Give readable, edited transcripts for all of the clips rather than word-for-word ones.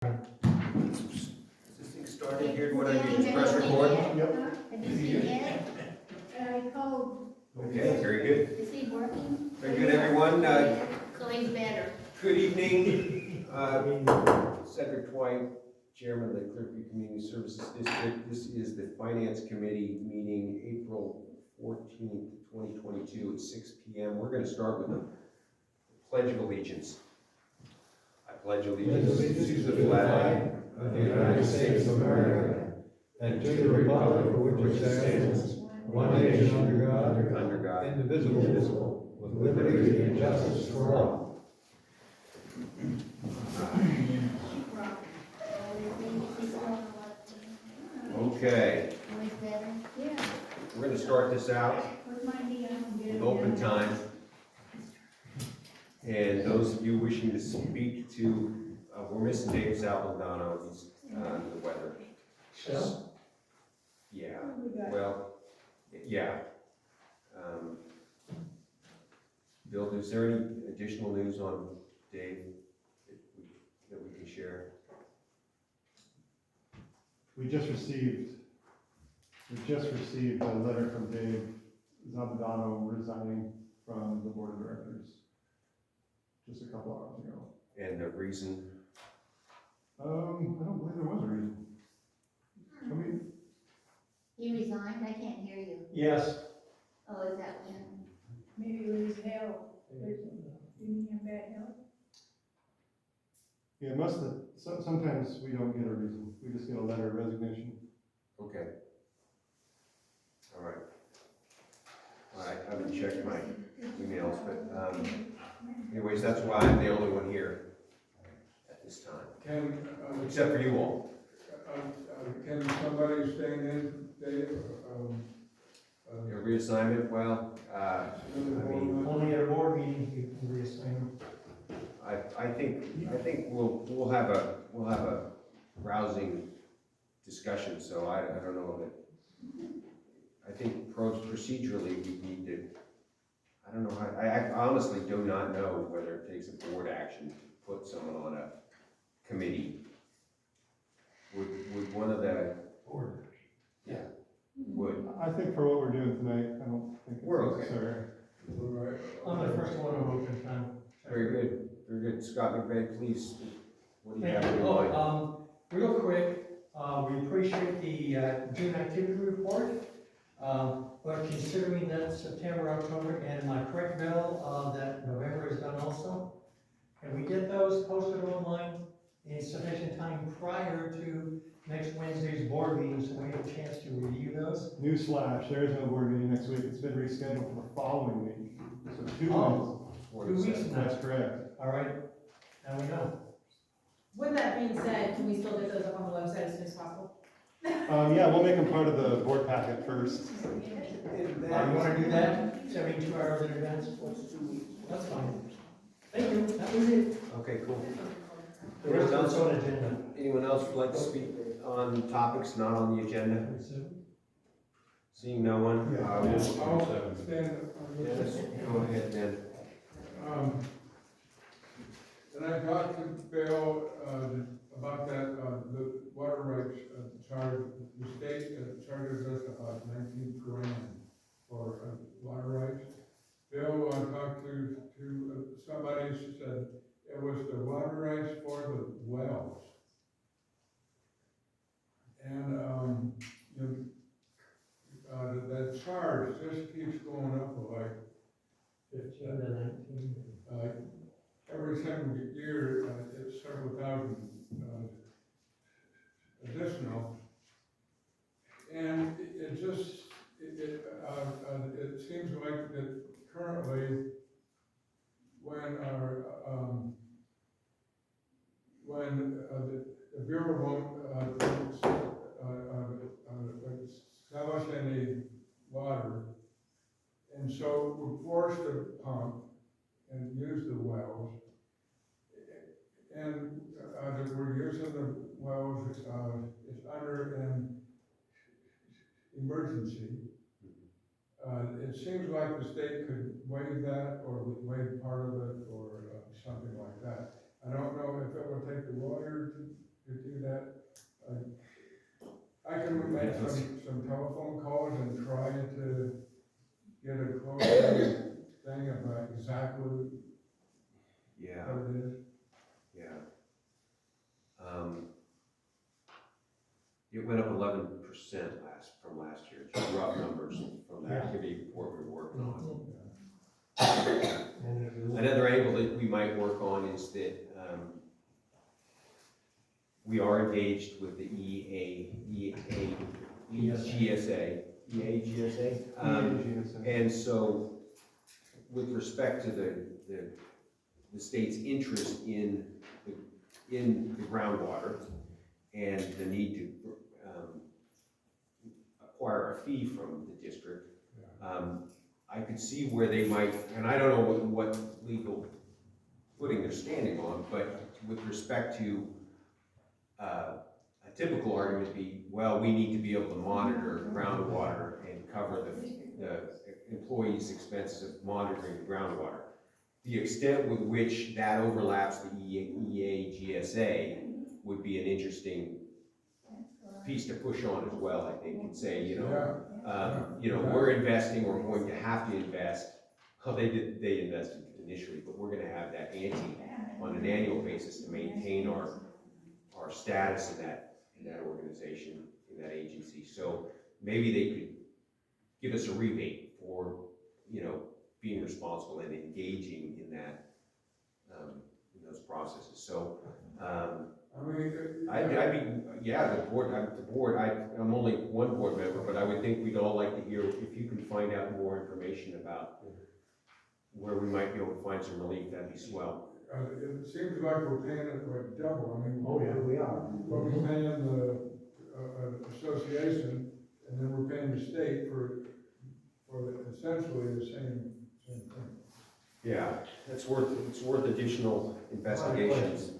Is this thing started here? What I need to press record? Yep. Have you seen Ed? I called. Okay, very good. Is he working? Very good, everyone. So he's better. Good evening. Cedric Twine, Chairman of the Clearview Community Services District. This is the Finance Committee meeting, April 14th, 2022 at 6 p.m. We're going to start with the Pledge of Allegiance. I pledge allegiance to the flag of the United States of America and to the republic for which it stands, one nation under God, indivisible, with liberty and justice for all. Okay, Always better? Yeah. we're going to start this out with open time. And those of you wishing to speak to, we're missing Dave Salvadano, he's the weather. Shell? Yeah, well, yeah. Bill, is there any additional news on Dave that we can share? We just received a letter from Dave Zabadano resigning from the board of directors just a couple hours ago. And the reason? I don't believe there was a reason. I mean, He resigned? I can't hear you. yes. Oh, is that when? Maybe it was health, didn't he have bad health? Yeah, sometimes we don't get a reason. We just get a letter of resignation. Okay. All right. I haven't checked my emails, but anyways, that's why I'm the only one here at this time, except for you all. Can somebody stand in, Dave? Your reassignment, well, I mean, Only at a board meeting you can reassign them. I think we'll have a rousing discussion. So I don't know that. I think procedurally we need to. I don't know how. I honestly do not know whether it takes a board action to put someone on a committee. Would one of the Board. yeah would. I think for what we're doing tonight, I don't think it's We're okay. necessary. I'm the first one on open time. Very good, very good. Scott McVeigh, please. What do you have in your mind? Real quick, we appreciate the June activity report, but considering that September, October, and my correct bill, that November is done also, can we get those posted online in sufficient time prior to next Wednesday's board meeting so we have a chance to review those? Newsflash, there is no board meeting next week. It's been rescheduled for the following week. So 2 2 weeks from now. That's correct. All right, now we know. With that being said, can we still get those up on the website as soon as possible? Yeah, we'll make them part of the board packet first. You wanna do that 72 hours in advance? That's fine. Thank you, that was it. Okay, cool. The rest of it's on agenda. Anyone else would like to speak on topics not on the agenda? Seeing no one, I'll stand. Dennis, go ahead, then. And I talked to Bill, about that, the water rights, charge, the state charges us about 19 grand for, water rights. Bill, talked to somebody, she said it was the water rights for the wells. And, that charge just keeps going up like 15 to 19. every single year, it's several thousand, additional. And it seems like that currently, when the Bureau won't, sell us any water, and so we're forced to pump and use the wells. And that we're using the wells, it's under an emergency. It seems like the state could waive that, or waive part of it, or something like that. I don't know if it would take the lawyer can we make some telephone calls and try to get a closer thing about exactly Yeah, what it is? yeah. It went up 11% from last year, just rough numbers from the activity report we were working on. Another angle that we might work on is that, we are engaged with the GSA. And so, with respect to the state's interest in the groundwater and the need to acquire a fee from the district, I could see where they might, and I don't know what legal footing they're standing on, but with respect to a typical argument would be, well, we need to be able to monitor groundwater and cover the employees' expenses of monitoring the groundwater. The extent with which that overlaps the EA GSA would be an interesting piece to push on as well, I think, and say, we're investing, or we're going to have to invest. Well, they invested initially, but we're gonna have that ante on an annual basis to maintain our status in that organization, in that agency. So maybe they could give us a rebate for, being responsible and engaging in that, in those processes. So, I'm only one board member, but I would think we'd all like to hear, if you can find out more information about where we might be able to find some relief, that'd be swell. It seems like we're paying it like double. I mean, Oh, yeah, we are. Well, we're paying the association, and then we're paying the state for essentially the same thing. Yeah, it's worth additional investigations.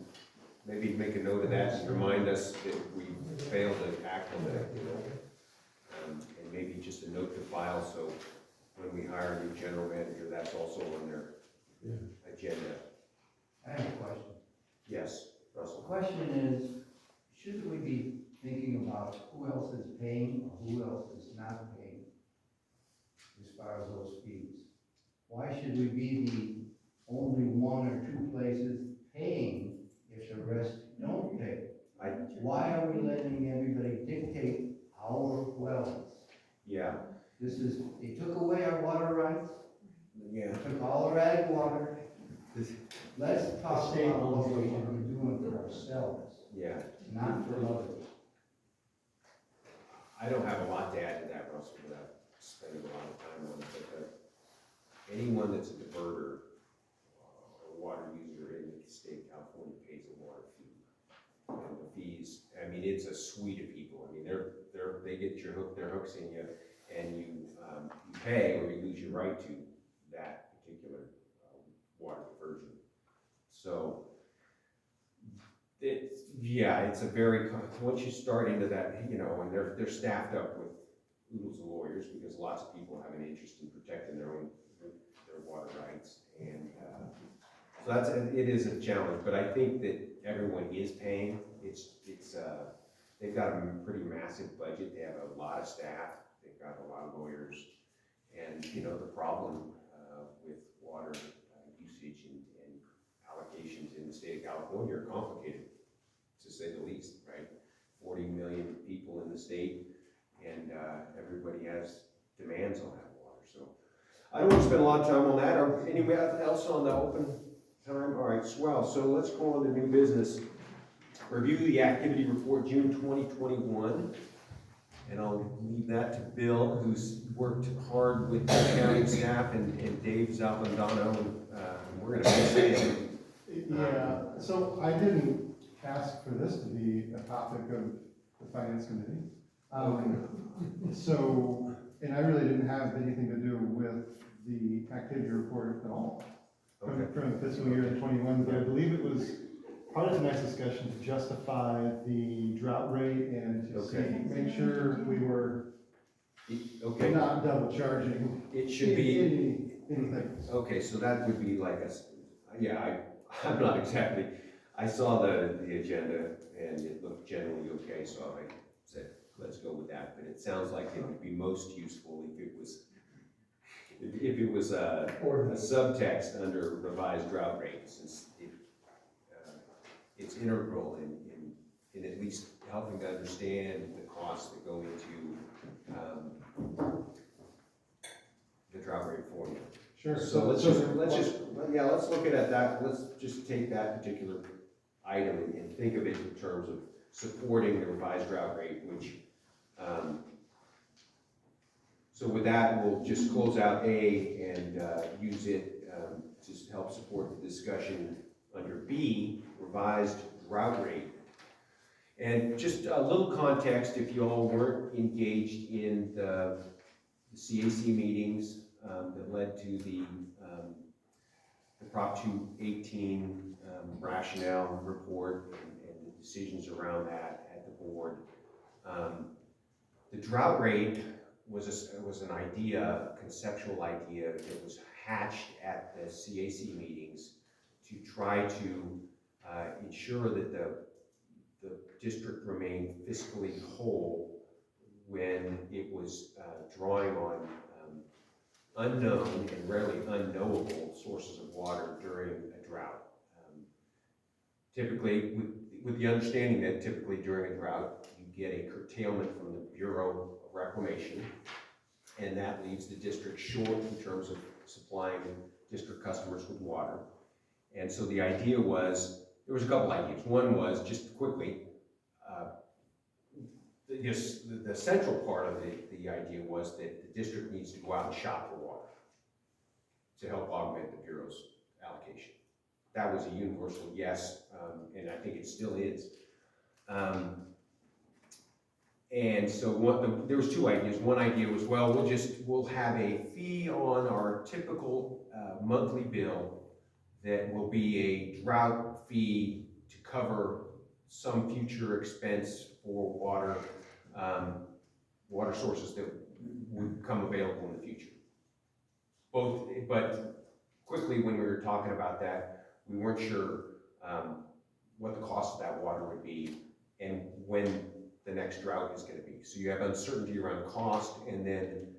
Maybe make a note of that and remind us that we failed to act on that, and maybe just a note to file, so when we hire a new general manager, that's also on their agenda. I have a question. Yes, The Russell? question is, shouldn't we be thinking about who else is paying or who else is not paying as far as those fees? Why should we be the only one or two places paying if the rest don't pay? Why are we letting everybody dictate our wells? Yeah. They took away our water rights, Yeah. they took all our ag water. Let's talk about what we should be doing for ourselves, Yeah. not for others. I don't have a lot to add to that, Russell, without spending a lot of time on it, but anyone that's a diverter or water user in the state of California pays a water fee. And the fees, I mean, it's a suite of people. I mean, they get their hooks in you, and you pay or you lose your right to that particular water diversion. So, it's a very, once you start into that, and they're staffed up with oodles of lawyers, because lots of people have an interest in protecting their water rights, and so it is a challenge, but I think that everyone is paying. They've got a pretty massive budget, they have a lot of staff, they've got a lot of lawyers, and the problem with water usage and allocations in the state of California are complicated, to say the least, right? 40 million people in the state, and everybody has demands on that water. So I don't want to spend a lot of time on that. Or anything else on the open time? All right, swell. So let's go on to new business. Review the activity report June 2021. And I'll leave that to Bill, who's worked hard with the accounting staff, and Dave Zalbandano, and we're going to miss him. Yeah, so I didn't ask for this to be a topic of the finance committee. So, and I really didn't have anything to do with the activity report at all from fiscal year 21, but I believe it was part of tonight's discussion to justify the drought rate and to make sure we were not double charging. It should be anything. Okay, so that would be like I'm not exactly, I saw the agenda and it looked generally okay, so I said, let's go with that, but it sounds like it would be most useful if it was a subtext under revised drought rates, since it's integral in at least helping to understand the costs that go into the drought rate formula. Sure. So let's look at that, let's just take that particular item and think of it in terms of supporting the revised drought rate, which, so with that, we'll just close out A and use it to help support the discussion under B, revised drought rate. And just a little context, if you all weren't engaged in the CAC meetings that led to the Prop 218 rationale report and the decisions around that at the board. The drought rate was an idea, a conceptual idea that was hatched at the CAC meetings to try to ensure that the district remained fiscally whole when it was drawing on unknown and rarely unknowable sources of water during a drought. Typically, with the understanding that typically during a drought, you get a curtailment from the Bureau of Reclamation, and that leaves the district short in terms of supplying district customers with water. And so the idea was, there was a couple ideas. One was, just quickly, the central part of the idea was that the district needs to go out and shop for water to help augment the Bureau's allocation. That was a universal yes, and I think it still is. And so there was two ideas. One idea was, well, we'll have a fee on our typical monthly bill that will be a drought fee to cover some future expense for water sources that would become available in the future. But quickly when we were talking about that, we weren't sure what the cost of that water would be and when the next drought is going to be. So you have uncertainty around cost, and then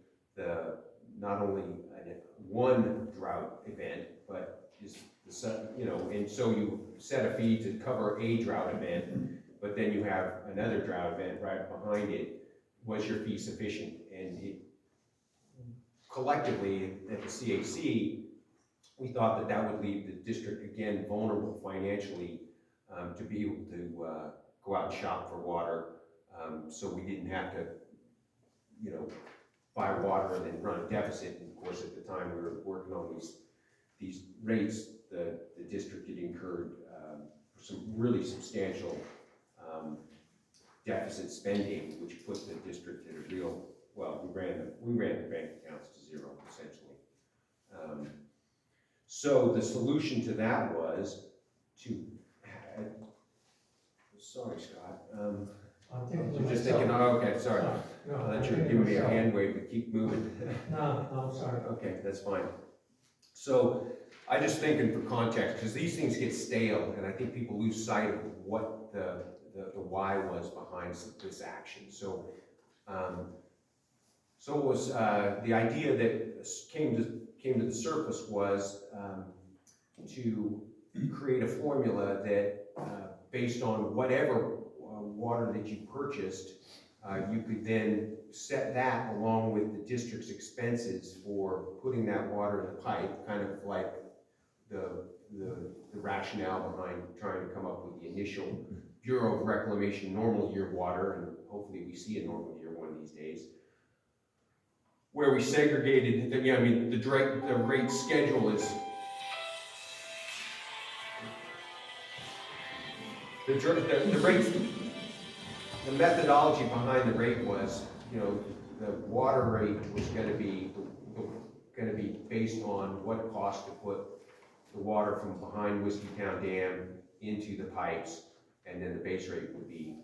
not only one drought event, but and so you set a fee to cover a drought event, but then you have another drought event right behind it. Was your fee sufficient? And collectively at the CAC, we thought that would leave the district again vulnerable financially to be able to go out and shop for water. So we didn't have to, buy water and then run a deficit. And of course, at the time we were working on these rates, the district had incurred some really substantial deficit spending, which put the district in a real, well, we ran the bank accounts to zero, essentially. So the solution to that was to, sorry, Scott, I'm just thinking, oh, okay, sorry. No, I thought you were giving me a hand wave to keep moving. No, I'm sorry. Okay, that's fine. So I just thinking for context, because these things get stale, and I think people lose sight of what the why was behind this action. So, so it was the idea that came to the surface was to create a formula that, based on whatever water that you purchased, you could then set that along with the district's expenses for putting that water in the pipe, kind of like the rationale behind trying to come up with the initial Bureau of Reclamation normal year water, and hopefully we see a normal year one of these days, where we segregated, the rate schedule is, the methodology behind the rate was, the water rate was going to be based on what it cost to put the water from behind Whiskeytown Dam into the pipes, and then the base rate would be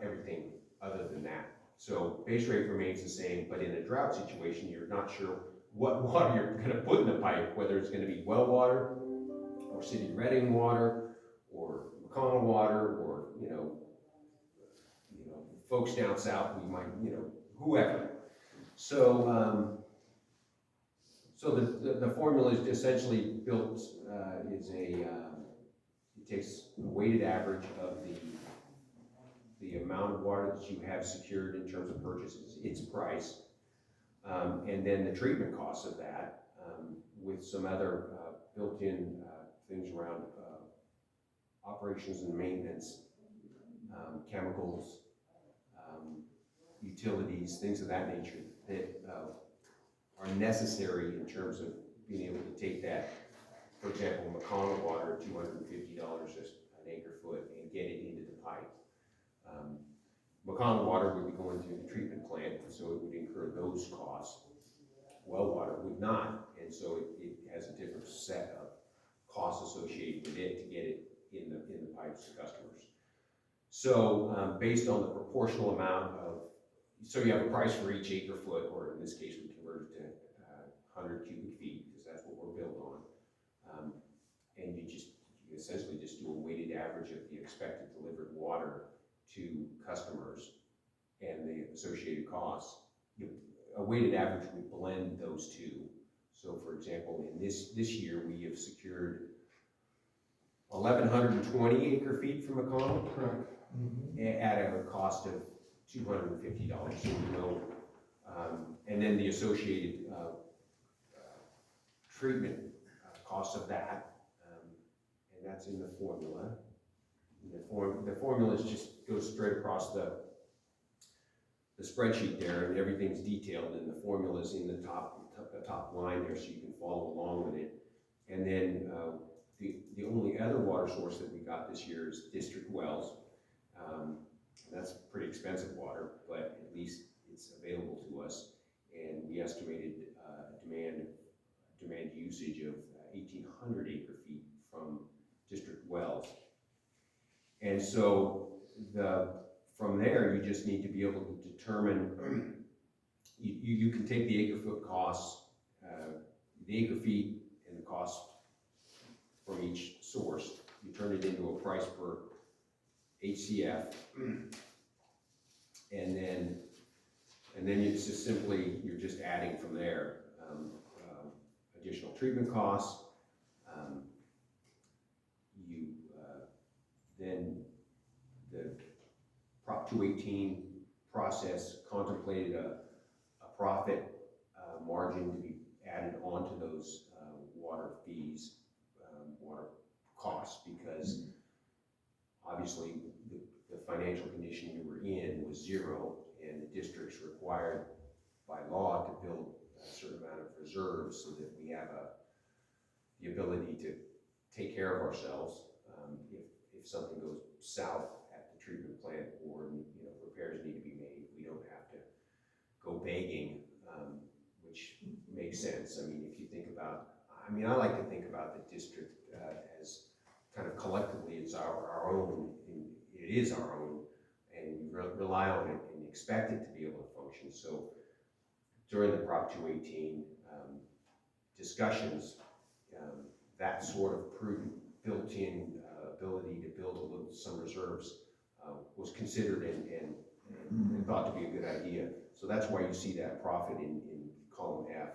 everything other than that. So base rate remains the same, but in a drought situation, you're not sure what water you're going to put in the pipe, whether it's going to be well water, or City Reading water, or McConnell water, or folks down south, we might, whoever. So, so the formula is essentially built, it takes a weighted average of the amount of water that you have secured in terms of purchases, its price, and then the treatment costs of that, with some other built-in things around operations and maintenance, chemicals, utilities, things of that nature that are necessary in terms of being able to take that, for example, McConnell water, $250 just an acre foot, and get it into the pipe. McConnell water would be going through the treatment plant, and so it would incur those costs. Well water would not, and so it has a different set of costs associated with it to get it in the pipes to customers. So based on the proportional amount of, so you have a price for each acre foot, or in this case we convert it to 100 cubic feet, because that's what we're built on. And you essentially just do a weighted average of the expected delivered water to customers and the associated costs. A weighted average would blend those two. So for example, in this year, we have secured 1,120 acre feet from McConnell. Correct. At a cost of $250, so you know, and then the associated treatment cost of that, and that's in the formula. The formula goes straight across the spreadsheet there, and everything's detailed, and the formula's in the top line there, so you can follow along with it. And then the only other water source that we got this year is district wells. That's pretty expensive water, but at least it's available to us, and we estimated demand usage of 1,800 acre feet from district wells. And so from there, you just need to be able to determine, you can take the acre foot costs, the acre feet and the cost from each source, you turn it into a price per HCF, and then it's just simply, you're just adding from there, additional treatment costs. Then the Prop 218 process contemplated a profit margin to be added onto those water fees, water costs, because obviously the financial condition you were in was zero, and the district's required by law to build a certain amount of reserves so that we have the ability to take care of ourselves if something goes south at the treatment plant, or repairs need to be made. We don't have to go begging, which makes sense. I mean, if you think about, I like to think about the district as kind of collectively it's our own, and it is our own, and we rely on it and expect it to be able to function. So during the Prop 218 discussions, that sort of prudent built-in ability to build some reserves was considered and thought to be a good idea. So that's why you see that profit in column F.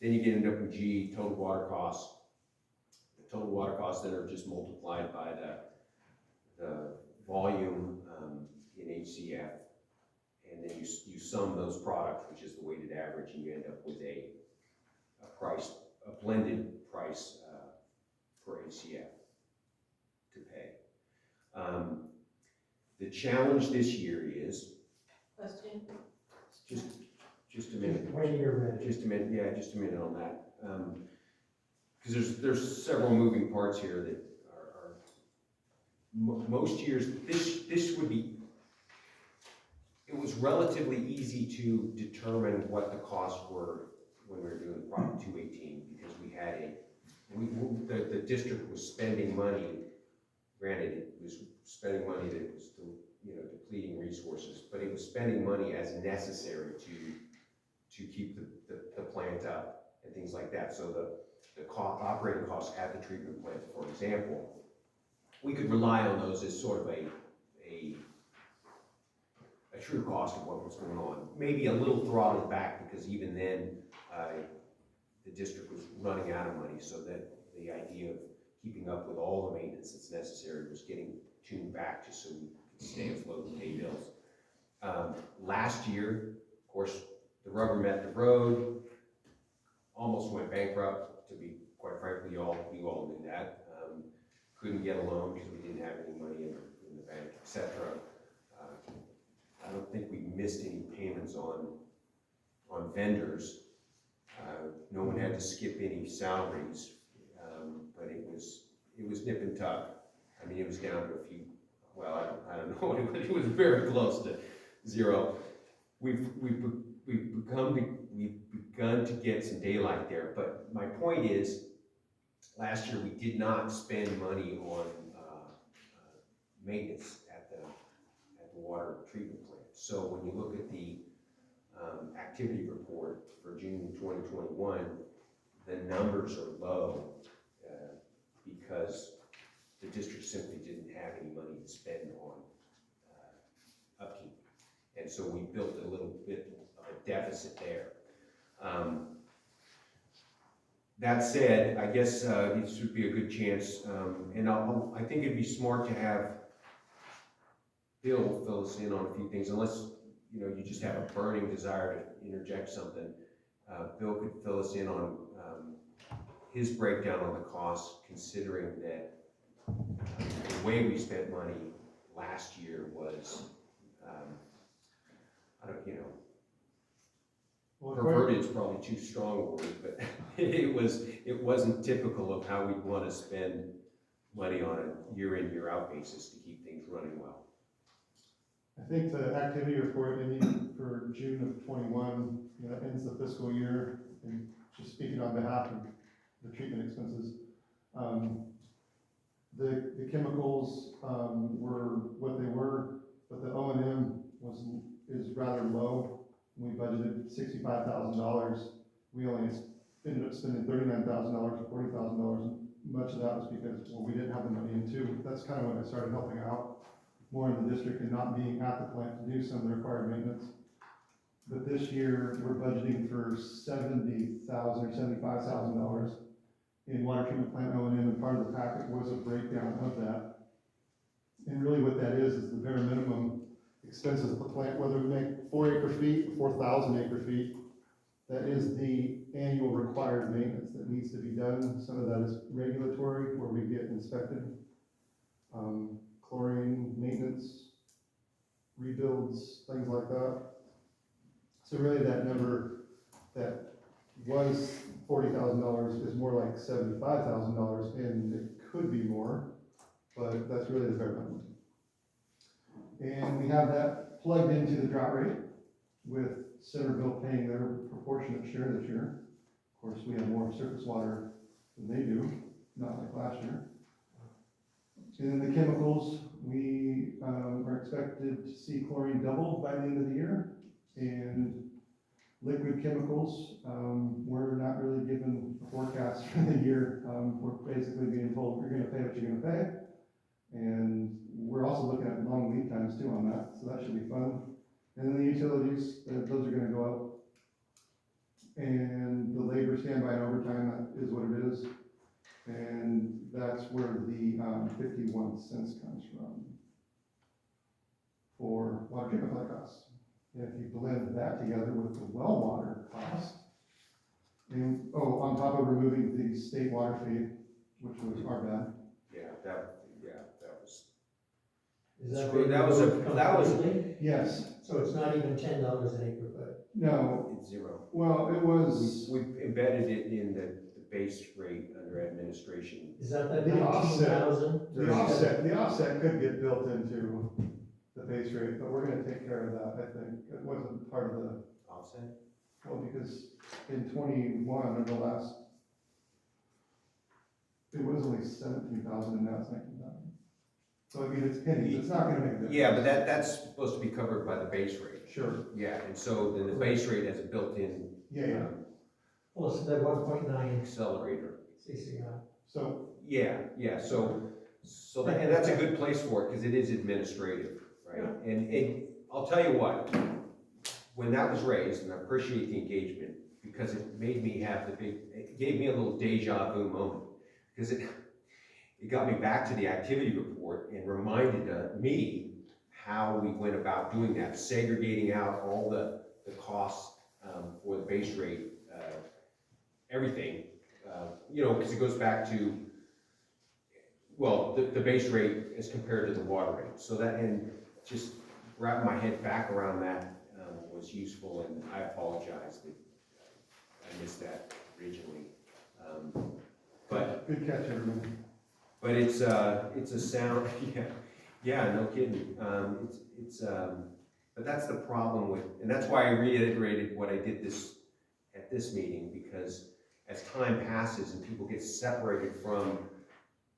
Then you get into up in G, total water costs. The total water costs then are just multiplied by the volume in HCF, and then you sum those products, which is the weighted average, and you end up with a blended price per HCF to pay. The challenge this year is, Question? just a minute. When you're ready. Just a minute on that. Because there's several moving parts here that are most years, this would be, it was relatively easy to determine what the costs were when we were doing Prop 218, because we had the district was spending money. Granted, it was spending money that was depleting resources, but it was spending money as necessary to keep the plant up and things like that. So the operating costs at the treatment plant, for example, we could rely on those as sort of a true cost of what was going on. Maybe a little throttled back, because even then, the district was running out of money, so that the idea of keeping up with all the maintenance that's necessary was getting tuned back just so we could stay afloat and pay bills. Last year, of course, the rubber met the road, almost went bankrupt, to be quite frankly, you all knew that. Couldn't get a loan because we didn't have any money in the bank, et cetera. I don't think we missed any payments on vendors. No one had to skip any salaries, but it was nip and tuck. I mean, it was down to a few, well, I don't know, it was very close to zero. We've begun to get some daylight there, but my point is, last year we did not spend money on maintenance at the water treatment plant. So when you look at the activity report for June 2021, the numbers are low because the district simply didn't have any money to spend on upkeep. And so we built a little bit of a deficit there. That said, I guess this would be a good chance, and I think it'd be smart to have Bill fill us in on a few things, unless you just have a burning desire to interject something. Bill could fill us in on his breakdown on the costs, considering that the way we spent money last year was, perverted is probably too strong a word, but it wasn't typical of how we'd want to spend money on a year in, year out basis to keep things running well. I think the activity report they need for June of 21, that ends the fiscal year, and just speaking on behalf of the treatment expenses, the chemicals were what they were, but the O&M is rather low. We budgeted $65,000. We only ended up spending $39,000 or $40,000. Much of that was because, well, we didn't have the money in too. That's kind of when I started helping out more in the district and not being at the plant to do some of the required maintenance. But this year, we're budgeting for $70,000 or $75,000 in water treatment plant O&M, and part of the packet was a breakdown of that. And really what that is the bare minimum expenses of the plant, whether we make 4 acre feet, 4,000 acre feet, that is the annual required maintenance that needs to be done. Some of that is regulatory, where we get inspected. Chlorine maintenance, rebuilds, things like that. So really that number that was $40,000 is more like $75,000, and it could be more, but that's really the bare minimum. And we have that plugged into the drought rate, with Centerville paying their proportionate share this year. Of course, we have more surface water than they do, not like last year. And then the chemicals, we are expected to see chlorine double by the end of the year. And liquid chemicals, we're not really given a forecast for the year. We're basically being told you're going to pay what you're going to pay. And we're also looking at long lead times too on that, so that should be fun. And then the utilities, those are going to go up. And the labor standby and overtime, that is what it is. And that's where the 51 cents comes from for water treatment plant costs. And if you blend that together with the well water cost, and on top of removing the state water fee, which was our bad. That was. Is that So that was completely? Yes. So it's not even $10 an acre foot? No. It's zero. Well, it was. We embedded it in the base rate under administration. Is that the The offset. 19,000? The offset could get built into the base rate, but we're gonna take care of that, I think. It wasn't part of the, Offset? well, because in 21, or the last, it was only 17,000 and now it's 19,000. So I mean, it's pennies, it's not gonna make a difference. Yeah, but that's supposed to be covered by the base rate. Sure. Yeah, and so then the base rate has a built-in. Yeah. Plus the 1.9 Accelerator. CCI. So, Yeah, so and that's a good place for it, because it is administrative, right? And I'll tell you what, when that was raised, and I appreciate the engagement, because it made me have it gave me a little deja vu moment, because it got me back to the activity report and reminded me how we went about doing that, segregating out all the costs for the base rate, everything, you know, because it goes back to, well, the base rate as compared to the water rate. So that, and just wrapping my head back around that was useful, and I apologize that I missed that originally. But Good catch, everyone. But it's a sound, yeah, no kidding. But that's the problem with, and that's why I reiterated what I did at this meeting, because as time passes and people get separated from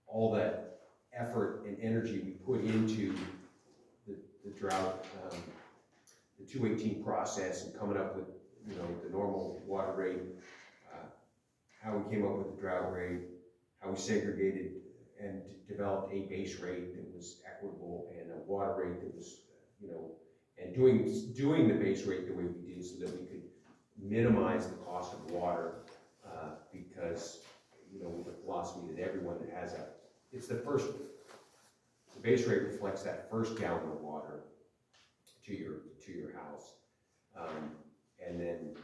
all that effort and energy we put into the drought, the 218 process and coming up with, you know, the normal water rate, how we came up with the drought rate, how we segregated and developed a base rate that was equitable and a water rate that was, you know, and doing the base rate the way we did so that we could minimize the cost of water, because, you know, with the philosophy that everyone that has the base rate reflects that first gallon of water to your house, and then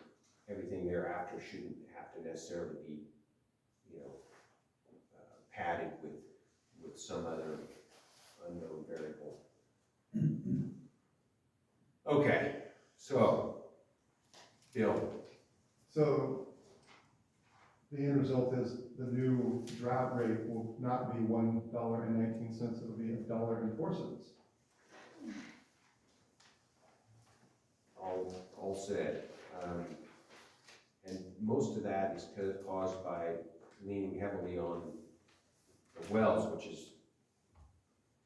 everything thereafter shouldn't have to necessarily be, you know, padded with some other unknown variable. Okay, so, Bill. So the end result is the new drought rate will not be $1.19, it'll be $1.04. All said. And most of that is caused by leaning heavily on the wells, which is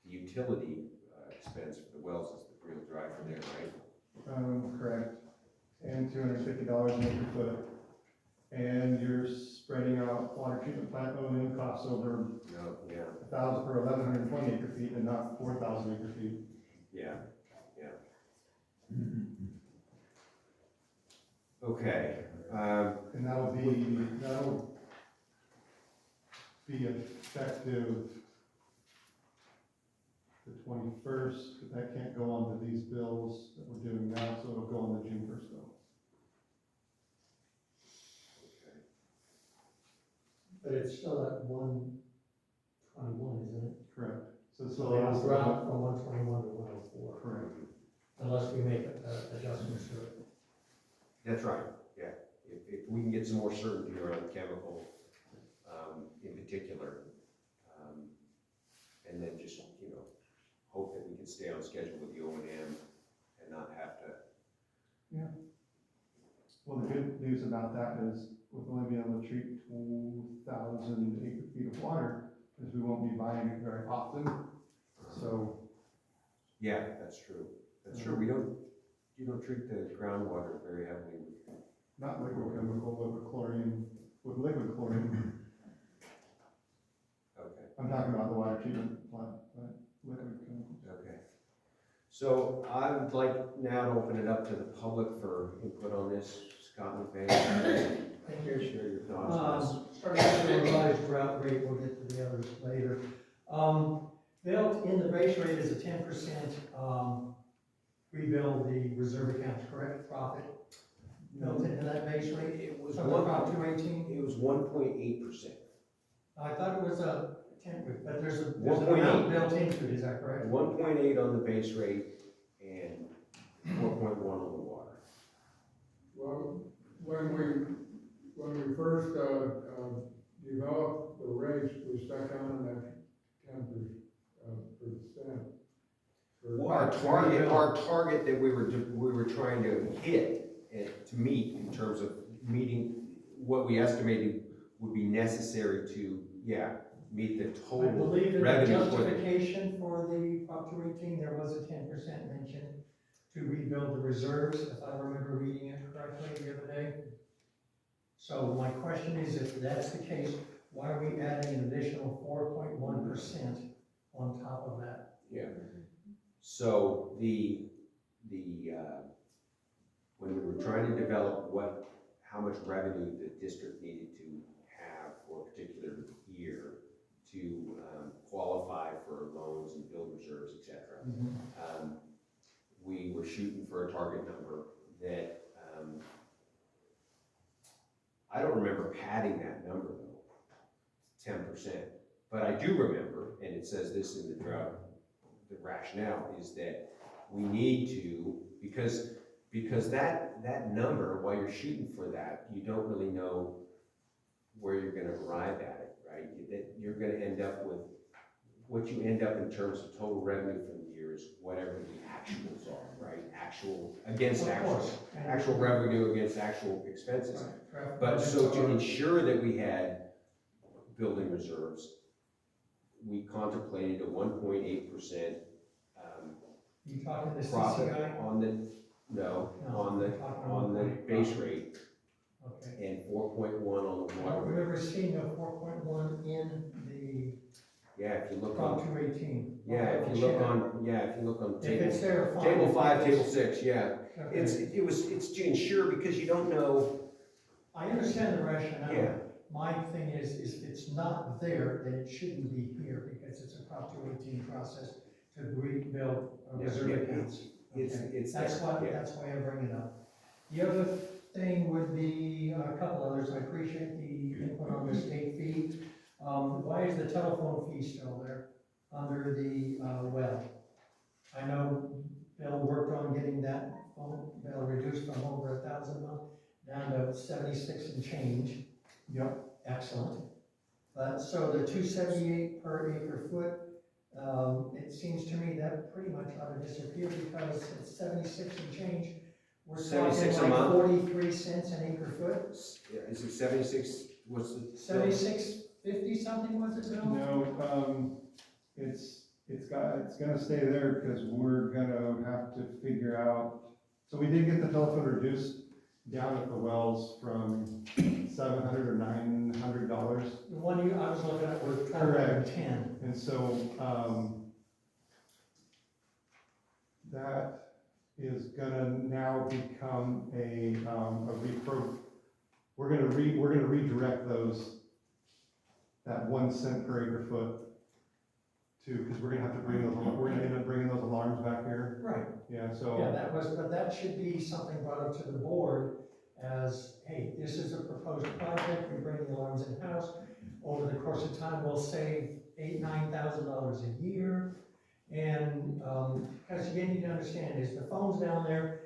the utility expense for the wells is the real driver there, right? Correct. And $250 an acre foot. And you're spreading out water treatment plant O&M costs over No, yeah, 1,000 or 1,120 acre feet and not 4,000 acre feet. yeah. Okay, And that'll be effective the 21st, but that can't go onto these bills that we're doing now, so it'll go on the June 1st bill. But it's still at 121, isn't it? Correct. So it's the So last it's dropped from 121 to 104. Correct. Unless we make adjustments to it. that's right, yeah. If we can get some more certainty around chemical, in particular, and then just, you know, hope that we can stay on schedule with the O&M and not have to. Yeah. Well, the good news about that is with only being able to treat 2,000 acre feet of water, is we won't be buying it very often. So. Yeah, that's true. That's true. You don't treat the groundwater very heavily. Not liquid chemical, but with liquid chlorine. Okay. I'm talking about the water treatment plant, but liquid chemicals. Okay. So I would like now to open it up to the public for input on this. Scott McVeigh, Thank you. share your thoughts on this. Starting with the revised drought rate, we'll get to the others later. Built in the base rate is a 10% rebuild the reserve accounts, correct, profit? Built into that base rate? It was So the Prop 218? It was 1.8%. I thought it was a 10, but there's an 1.8. amount built into it, is that correct? 1.8 on the base rate and 4.1 on the water. Well, when we first, developed the rates, we stuck on that 10%. Well, our target that we were trying to hit and to meet in terms of meeting what we estimated would be necessary to, meet the I total believe in the revenue for the. justification for the Prop 218, there was a 10% mention to rebuild the reserves, if I remember reading it correctly the other day. So my question is, if that's the case, why are we adding an additional 4.1% on top of that? Yeah. So the when we were trying to develop how much revenue the district needed to have for a particular year to qualify for loans and build reserves, et cetera. We were shooting for a target number that, I don't remember padding that number though, 10%. But I do remember, and it says this in the drought, the rationale is that we need to, because that number, while you're shooting for that, you don't really know where you're gonna arrive at it, right? That you're gonna end up with, what you end up in terms of total revenue from the year is whatever the actuals are, right? Actual against Of actual, course. actual revenue against actual expenses. Right. But so to ensure that we had building reserves, we contemplated a 1.8% You talking the profit CCI? on the, no, No, on you're talking on the 1.8 base rate Okay. and 4.1 on the I don't water rate. remember seeing a 4.1 in the Yeah, if you look Prop on, 218. yeah, if you look on If it's there, fine. table 5, table 6, yeah. Okay. It's to ensure, because you don't know, I understand the rationale. yeah, My thing is if it's not there, then it shouldn't be here because it's a Prop 218 process to rebuild Yeah, reserve yeah, accounts. it's Okay. there, yeah. That's why I bring it up. The other thing would be a couple others. I appreciate the input on the state fee. Why is the telephone fee still there under the well? I know Bill worked on getting that phone bill reduced from over 1,000 a month down to 76 and change. Yep. Excellent. So the 278 per acre foot, it seems to me that pretty much ought to disappear because it's 76 and change. We're talking 76 a like month? 43 cents an acre foot. Is it 76, what's the? 76.50 something was it, Bill? No, it's gonna stay there because we're gonna have to figure out, so we did get the telephone reduced down at the wells from $700 or $900. The one I was looking at was Correct. 1210. And so, that is gonna now become we're gonna redirect that 1 cent per acre foot because we're gonna have to we're gonna end up bringing those alarms back here. Right. Yeah, so. Yeah, but that should be something brought up to the board as, hey, this is a proposed project, we bring the alarms in-house. Over the course of time, we'll save $8,000-9,000 a year. And, because you need to understand is the phones down there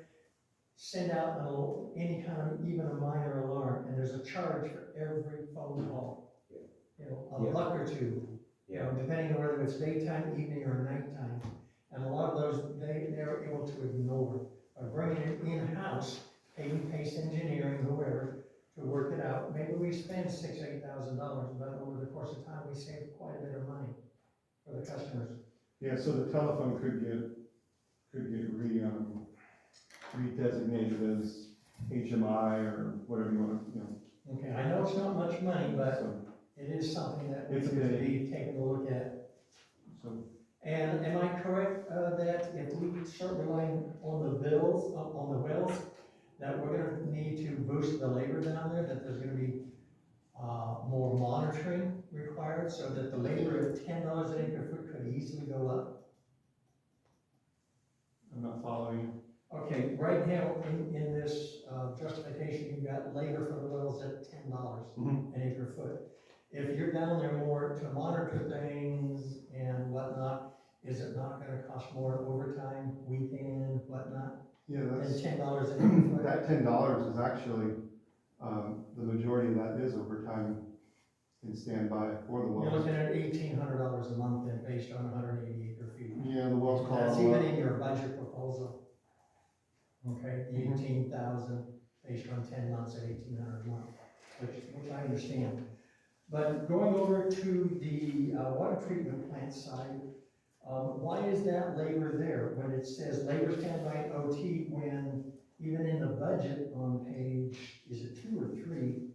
send out any kind of, even a minor alarm, and there's a charge for every phone call. You know, a buck or two. You know, depending on whether it's daytime, evening, or nighttime. And a lot of those, they're able to ignore. By bringing it in-house, paying Pace Engineering, whoever, to work it out, maybe we spend $6,000-8,000, but over the course of time, we save quite a bit of money for the customers. Yeah, so the telephone could get redesignated as HMI or whatever you want to, Okay, I know it's not much money, but so, it is something that we It's a should big- be taking a look at. so. And am I correct, that if we start relying on the bills, on the wells, that we're gonna need to boost the labor down there, that there's gonna be, more monitoring required, so that the labor at $10 an acre foot could easily go up? I'm not following you. Okay, right now, in this, justification, you've got labor for the wells at $10 Mhm. an acre foot. If you're down there more to monitor things and whatnot, is it not gonna cost more overtime, weekend, whatnot, Yeah, than that's, $10 an acre foot? that $10 is actually, the majority of that is overtime in standby for the You're wells. looking at $1,800 a month then, based on 180 acre feet. Yeah, the wells call That's it a even lot. in your budget proposal. Okay, the Mhm. 18,000 based on 10 months at 1,800 a month, which I understand. But going over to the water treatment plant side, why is that labor there when it says labor standby OT when even in the budget on page, is it 2 or 3?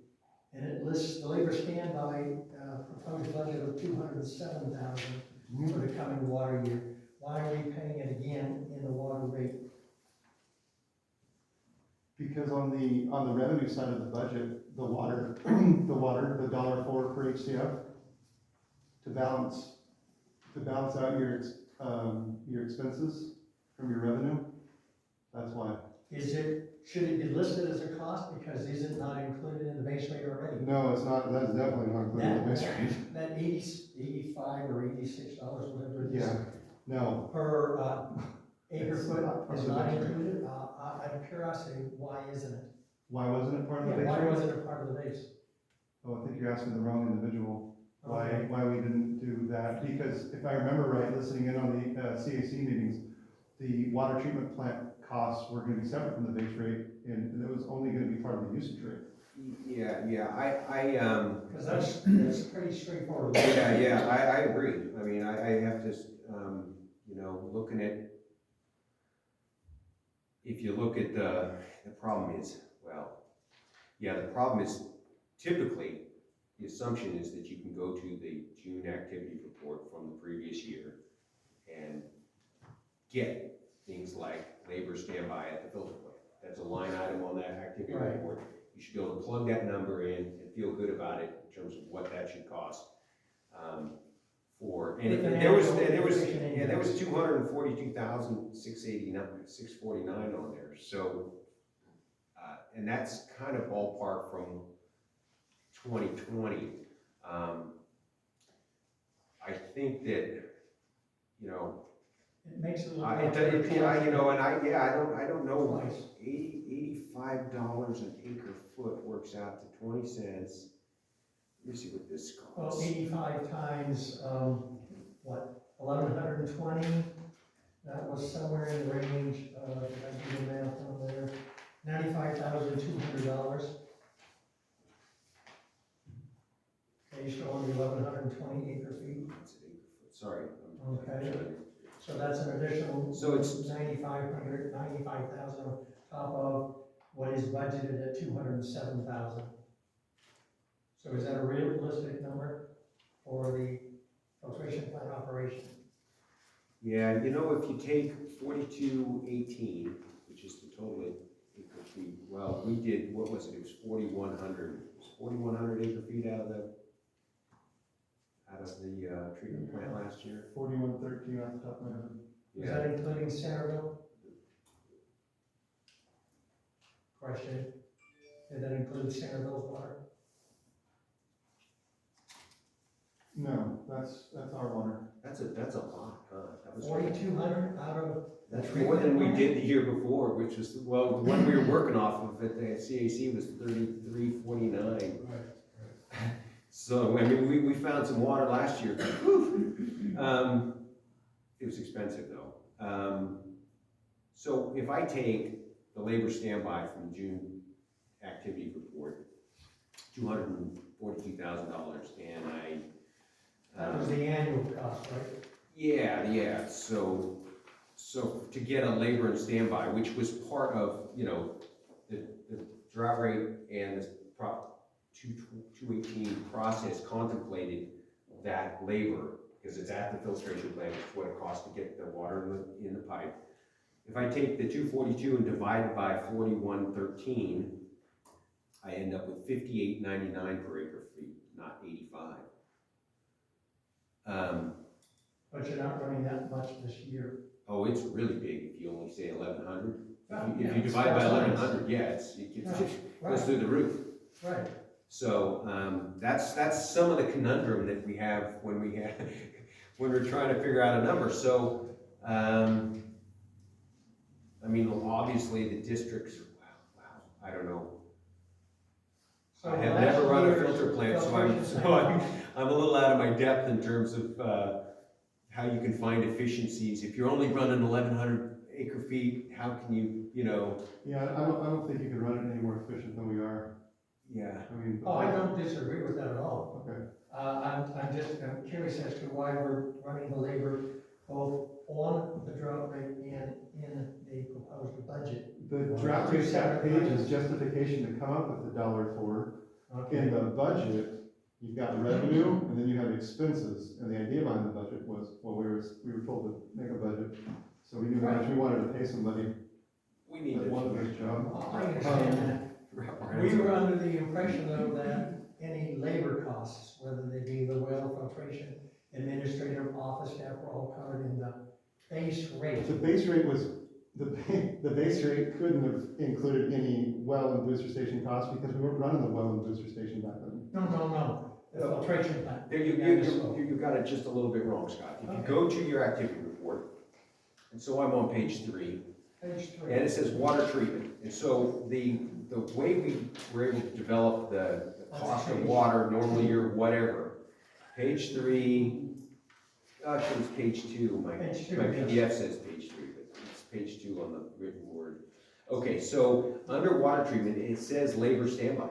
And it lists the labor standby proposed budget of $207,000 for the coming water year. Why are we paying it again in the water rate? because on the revenue side of the budget, the water, the $1.04 per HCF, to balance out your expenses from your revenue, that's why. Should it be listed as a cost, because is it not included in the base rate already? No, it's not, that's definitely not included in the base rate. That 85 or $86, whatever it is. Yeah, no. Per acre It's foot not part is of the not base rate. included? Out of curiosity, why isn't it? Why wasn't it part of the Yeah, base why rate? wasn't it part of the base? Oh, I think you're asking the wrong individual, Okay. why we didn't do that, because if I remember right, listening in on the CAC meetings, the water treatment plant costs were gonna be separate from the base rate, and it was only gonna be part of the usage rate. Because that's pretty straightforward. I agree. I mean, I have to, looking at, if you look at the problem is, the problem is typically, the assumption is that you can go to the June activity report from the previous year and get things like labor standby at the filter plant. That's a line item on that activity Right. report. You should be able to plug that number in and feel good about it in terms of what that should cost. There was 242,649 on there. So, and that's kind of ballpark from 2020. I think that, It makes it look I like. don't know. Twice. $85 an acre foot works out to 20 cents. Let me see what this Well, costs. 85 times, 1,120, that was somewhere in the range, did I do the math on there? $95,200. Based on the 1,120 acre feet. That's an acre foot. Sorry. Okay. So that's an additional. So it's 9,500, 95,000 on top of what is budgeted at 207,000. So is that a realistic number for the filtration plant operation? Yeah, if you take 4218, which is the total acre feet, well, we did, what was it? It was 4,100. It was 4,100 acre feet out of the treatment plant last year. 4113 off the top of my head. Is that including Centerville? Question, did that include Centerville's water? No, that's our water. That's a lot, huh? That was 4,200 out of. That's more than we did the year before, which was, the one we were working off of at the CAC was 3349. Right. So, I mean, we found some water last year. It was expensive though. So if I take the labor standby from the June activity report, $242,000, and That was the annual cost, right? Yeah, so to get a labor and standby, which was part of, the drought rate and the Prop 218 process contemplated that labor, because it's at the filtration plant, which is what it costs to get the water in the pipe. If I take the 242 and divide it by 4113, I end up with 58.99 per acre feet, not 85. But you're not running that much this year. Oh, it's really big if you only say 1,100. If Yeah, you divide by it's 1,100, it goes Right. through the roof. Right. So that's some of the conundrum that we have when we're trying to figure out a number. So I mean, obviously the districts. Wow, I don't know. So I have last never run a year's filter plant, filtration so plant- I'm a little out of my depth in terms of how you can find efficiencies. If you're only running 1,100 acre feet, how can you, Yeah, I don't think you can run it any more efficient than we are. yeah. I mean. Oh, I don't disagree with that at all. Okay. I'm curious as to why we're running the labor both on the drought rate and in the proposed budget. The drought rate that page is justification to come up with the $1.04. In the budget, you've got revenue, and then you have expenses, and the idea behind the budget was, well, we were told to make a budget, so we knew how much we wanted to pay somebody. We need to. One of his job. I understand that. wrap our We hands were around. under the impression though that any labor costs, whether they be the well filtration, administrative office staff, were all covered in the base rate. The base rate was, the base rate couldn't have included any well and booster station costs because we weren't running the well and booster station back then. No, the filtration plant. There, you got it just a little bit wrong, Scott. If you Okay. go to your activity report, and so I'm on page 3, Page 3. and it says water treatment. And so the way we were able to develop the cost of water, normally or whatever, page 3, actually it's page 2, Page 2, my yes. PDF says page 3, but it's page 2 on the written word. Okay, so under water treatment, it says labor standby.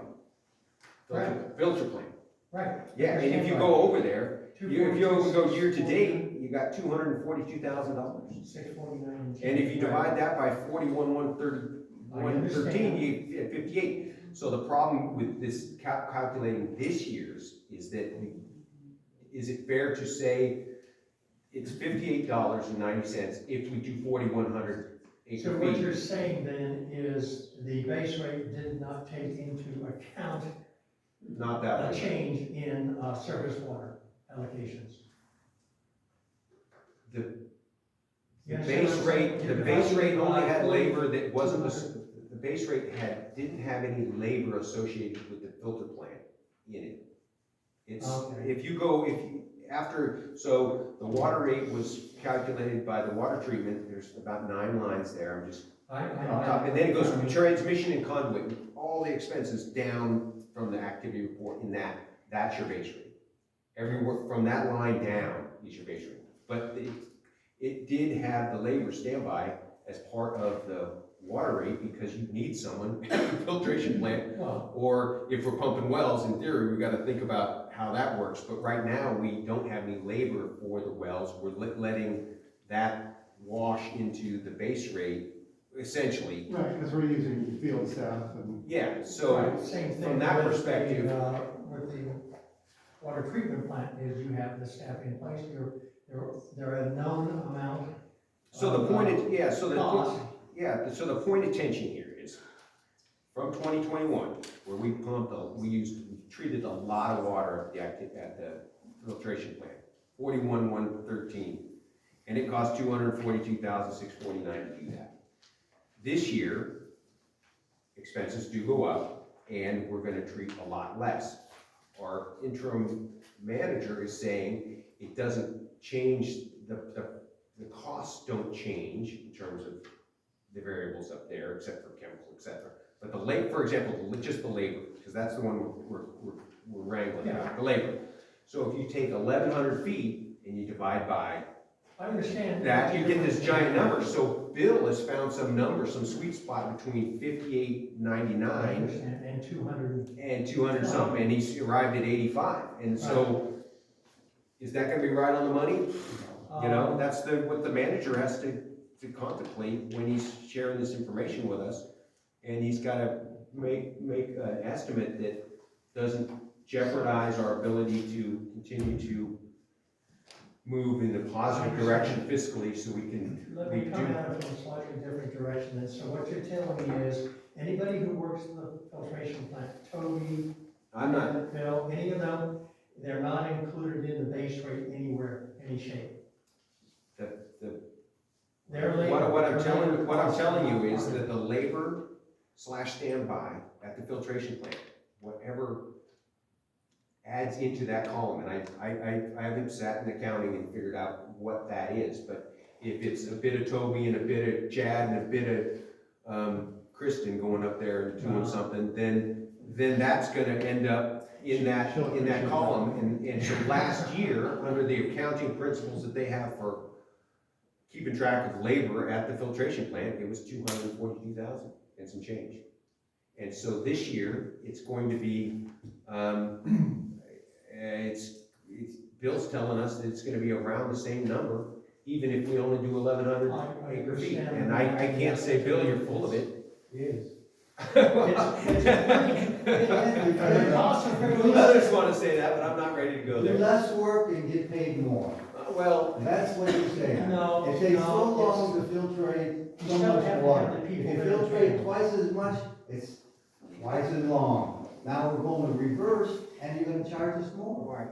Filter plant. Right. Yeah, and if you go over there, if you go year to date, 649 you got $242,000. and And if you change. divide that by 41,130, I 113, you get 58. So the problem with this calculating this year's is that, is it fair to say it's $58.90 if we do 4,100 So acre what feet? you're saying then is the base rate did not take into account Not that a way. change in surface water allocations. The You The understand base what I'm rate, saying? the You're base rate dividing only by had 40. labor that wasn't, the base rate didn't have any labor associated with the filter plant in it. It's, Okay. if you go, so the water rate was calculated by the water treatment, there's about 9 lines there, I'm just, and then it goes from transmission and conduit, all the expenses down from the activity report in that's your base rate. Everywhere from that line down is your base rate. But it did have the labor standby as part of the water rate because you need someone at the filtration plant. Well, Or if we're pumping wells, in theory, we gotta think about how that works. But right now, we don't have any labor for the wells. We're letting that wash into the base rate, essentially. Right, because we're using field staff and. Yeah, so right, same thing from that with the, perspective, with the water treatment plant is you have the staff in place, there are a known amount. so the point is, yeah, so Cost. so the point of tension here is, from 2021, where we treated a lot of water at the filtration plant, 41,113, and it cost $242,649 to do that. This year, expenses do go up, and we're gonna treat a lot less. Our interim manager is saying it doesn't change, the costs don't change in terms of the variables up there, except for chemical, et cetera. But the labor, for example, just the labor, because that's the one we're wrangling about, the labor. So if you take 1,100 feet and you divide by I understand. that, you get this giant number. So Bill has found some number, some sweet spot between I $58.99 understand, and 200. and 200 something, and he's arrived at 85. And so, is that gonna be right on the money? You know, that's what the manager has to contemplate when he's sharing this information with us. And he's gotta make an estimate that doesn't jeopardize our ability to continue to move in the positive direction fiscally, so we can, Let me come at it from a slightly different direction, and so what you're telling me is, anybody who works in the filtration plant, Toby, I'm not, Bill, any of them, they're not included in the base rate anywhere, any shape. Their labor. what I'm telling you is that the labor / standby at the filtration plant, whatever adds into that column, and I haven't sat in accounting and figured out what that is, but if it's a bit of Toby and a bit of Chad and a bit of Kristen going up there and doing something, then that's gonna end up in that column. And so last year, under the accounting principles that they have for keeping track of labor at the filtration plant, it was 242,000 and some change. And so this year, it's going to be, Bill's telling us that it's gonna be around the same number, even if we only do 1,100 I acre feet. understand. And I can't say, Bill, you're full of it. Yes. Others wanna say that, but I'm not ready to go Do there. less work and get paid more. Well, That's what you're saying. No, It takes so no, long to filtrate You so still much have to water. have the If people you that are filtrate paying. twice as much, it's twice as long. Now we're going to reverse, and you're gonna charge us more. right,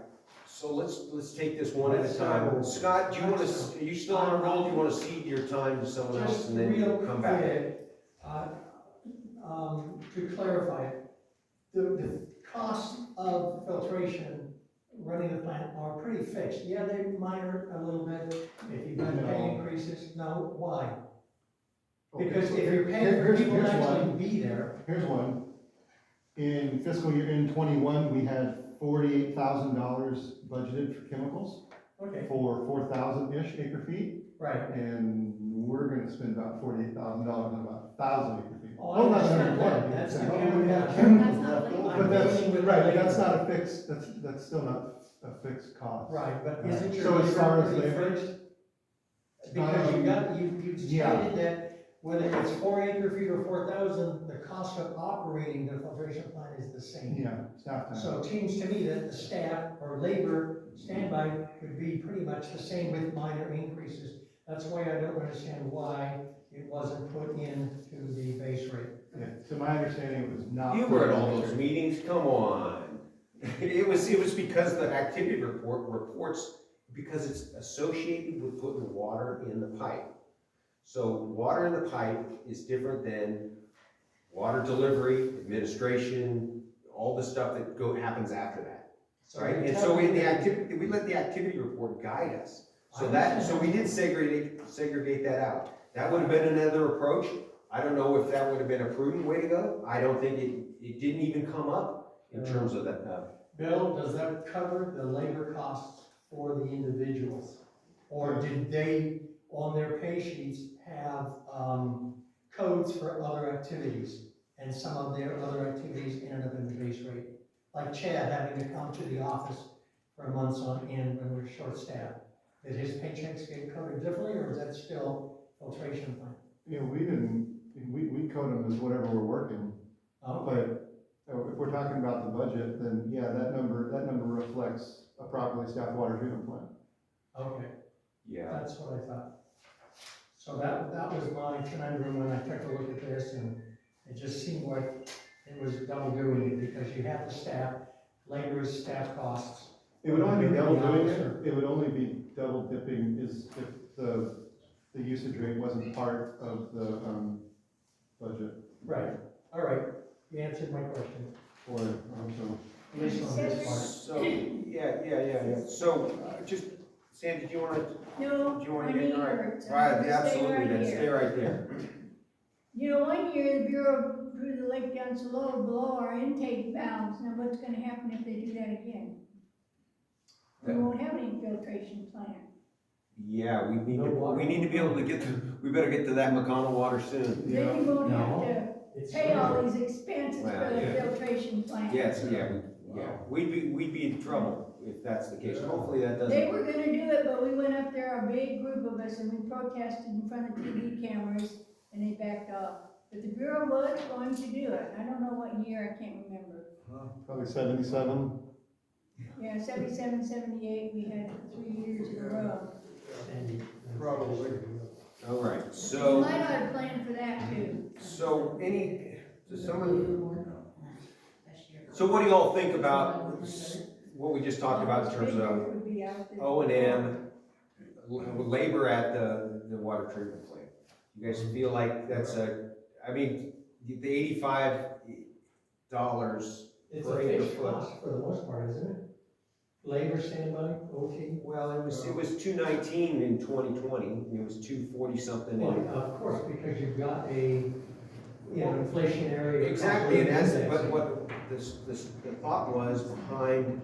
so let's take this one at a Let's time. start. Scott, do you wanna, are you still on a roll? Do you wanna cede your time to someone else Just and then real come back? quick, to clarify, the costs of filtration, running the plant are pretty fixed. Yeah, they minor a little bit, if you've got pay No. increases, no, why? Okay, Because so if you're paying for here's people to actually one. be there, Here's one. In fiscal year, in 21, we had $48,000 budgeted for chemicals okay, for 4,000-ish acre feet. right. And we're gonna spend about $48,000 on about 1,000 acre feet. Oh, I understand that. That's the exactly. chemical. have chemicals That's left not over. But that's, dealing with right, labor. that's not a fixed, that's still not a fixed cost. Right, but Right. isn't your So as far labor as pretty labor, fixed? Because you got, you yeah. stated that whether it's 4 acre feet or 4,000, the cost of operating the filtration plant is the same. Yeah, staff time. So it seems to me that the staff or labor standby would be pretty much the same with minor increases. That's why I don't understand why it wasn't put into the base rate. Yeah, to my understanding, it was not. You were at all those meetings, come on. It was because the activity reports, because it's associated with putting water in the pipe. So water in the pipe is different than water delivery, administration, all the stuff that happens after that, right? you're And so telling in me the that- activity, we let the activity report guide us. I So understand. we did segregate that out. That would have been another approach. I don't know if that would have been a prudent way to go. I don't think it didn't even come up in terms of that. Bill, does that cover the labor costs for the individuals? Or did they, on their pay sheets, have, codes for other activities? And some of their other activities ended up in the base rate? Like Chad having to come to the office for months on end when we're short-staffed. Did his paychecks get coded differently, or is that still filtration plant? You know, we code them as whatever we're working, Oh, but if we're talking about the budget, then yeah, that number reflects a properly staffed water treatment plant. okay, Yeah. that's what I thought. So that was my conundrum when I took a look at this, and it just seemed like it was double doing it, because you have the staff, labor's staff costs. It would only be double doing Sure. it, it would only be double dipping is if the usage rate wasn't part of the, budget, Right, all right, you answered my question. or, so. At least on this part. So, yeah. So, just, Sandy, do you wanna, No, do you wanna my get, knee all right? hurts. I'm Right, gonna stay absolutely, right then here. stay right there. You know, one year the Bureau drew the lake down so low below our intake valves. Now what's gonna happen if they do that again? We won't have any filtration plant. Yeah, we need No water. we need to be able to we better get to that McConnell water soon. Then you won't have No. to It's pay all these expenses Well, for the yeah. filtration plant. Yes, we'd be in trouble if that's the case. Hopefully that doesn't. They were gonna do it, but we went up there, a big group of us, and we protested in front of TV cameras, and they backed off. But the Bureau was going to do it. I don't know what year, I can't remember. Probably 77. Yeah, 77, 78, we had 3 years in a row. Sandy. Probably. All right, We so, might ought to plan for that too. so what do y'all think about what we just talked about in terms of Would be out there. O&M, labor at the water treatment plant? You guys feel like that's I mean, the $85 It's a per acre fixed foot. cost for the most part, isn't it? Labor, standby, OT. Well, it was $219 in 2020, and it was $240 something Well, in. of course, because you've got a, inflationary. Exactly, and that's, index. but what the thought was behind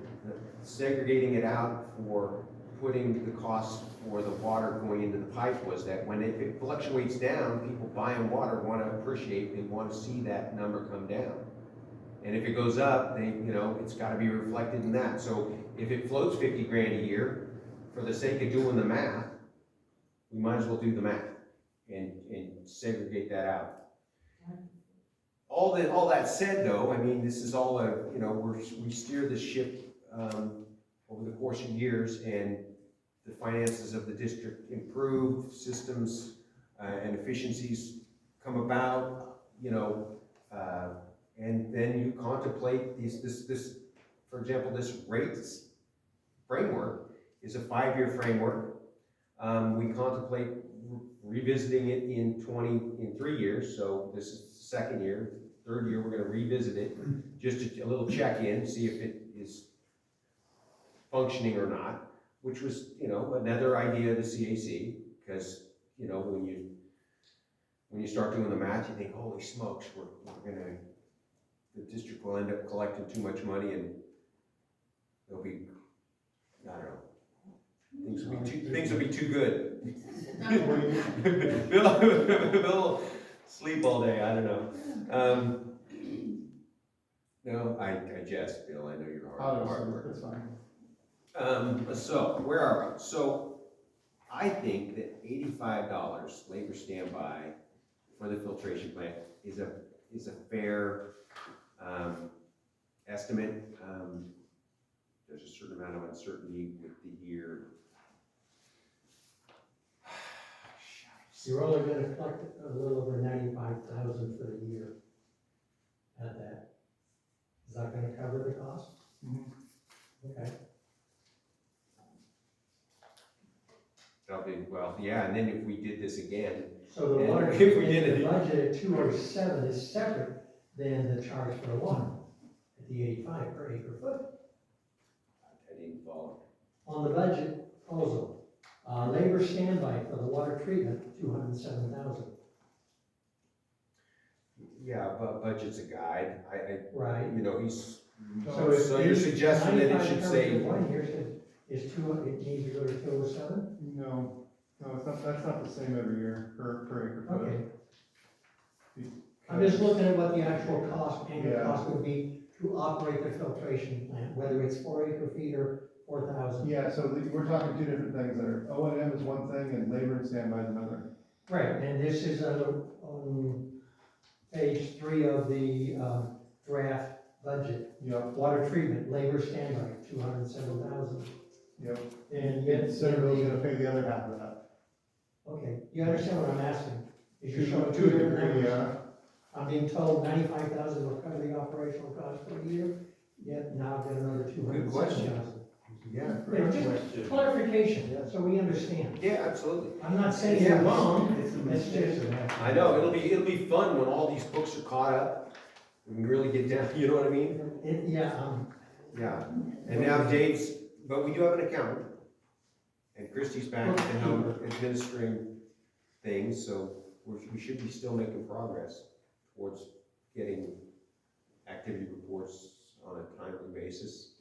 segregating it out for putting the costs for the water going into the pipe was that when it fluctuates down, people buying water want to appreciate, they want to see that number come down. And if it goes up, it's got to be reflected in that. So if it floats 50 grand a year, for the sake of doing the math, we might as well do the math and segregate that out. All that said, though, I mean, this is all we steer the ship over the course of years, and the finances of the district improve, systems and efficiencies come about, and then you contemplate this, for example, this rates framework is a 5-year framework. We contemplate revisiting it in 3 years, so this is the second year. Third year, we're gonna revisit it, just a little check-in, see if it is functioning or not, which was, another idea of the CAC, because, when you start doing the math, you think, holy smokes, the district will end up collecting too much money and there'll be, I don't know, things will be too good. Bill will sleep all day, I don't know. No, I jest, Bill, I know you're hard worker. That's fine. So, where are we? So, I think that $85 labor standby for the filtration plant is a fair, estimate. There's a certain amount of uncertainty with the year. You're only gonna collect a little over 95,000 for the year at that. Is that gonna cover the cost? Mhm. Okay. That'll be, well, yeah, and then if we did this again, So the And water, if we did treatment, it- the budget at 207 is separate than the charge for the water at the 85 per acre foot. I didn't follow. On the budget proposal, labor standby for the water treatment, 207,000. Yeah, but budget's a guide, Right. he's, So if so you're suggesting that it should say, One here says, it needs to go to 207? No, that's not the same every year per acre foot. Okay. I'm just looking at what the actual annual Yeah. cost would be to operate the filtration plant, whether it's 4 acre feet or 4,000. Yeah, so we're talking two different things there. O&M is one thing and labor and standby is another. Right, and this is on page 3 of the draft budget. Yep, Water treatment, labor standby, 207,000. yep. And yet, Centerville's gonna pay the other half of that. okay, you understand what I'm asking? Is you're showing two different numbers. Yeah, I'm being told 95,000 will cover the operational cost for the year, yet now I've got another Good question. 207,000. yeah, You know, just clarification, so we understand. yeah, absolutely. I'm not saying you're wrong, it's just. I know, it'll be fun when all these books are caught up, we can really get down, you know what I mean? Yeah, Yeah, and now Dave's, but we do have an accountant, and Christie's back to help administering things, so we should be still making progress towards getting activity reports on a timely basis.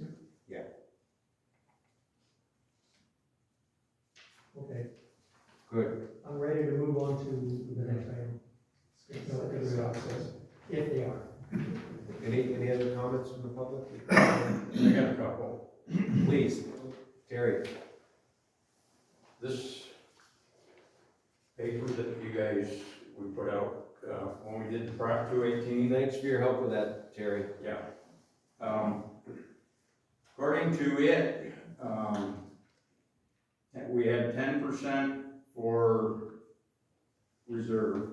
okay, Good. I'm ready to move on to the next item. If they are. Any other comments from the public? I got a couple. Please, Terry. This paper that you guys, we put out, when we did the Prop 218, Thanks for your help with that, Terry. yeah. According to it, we had 10% for reserve.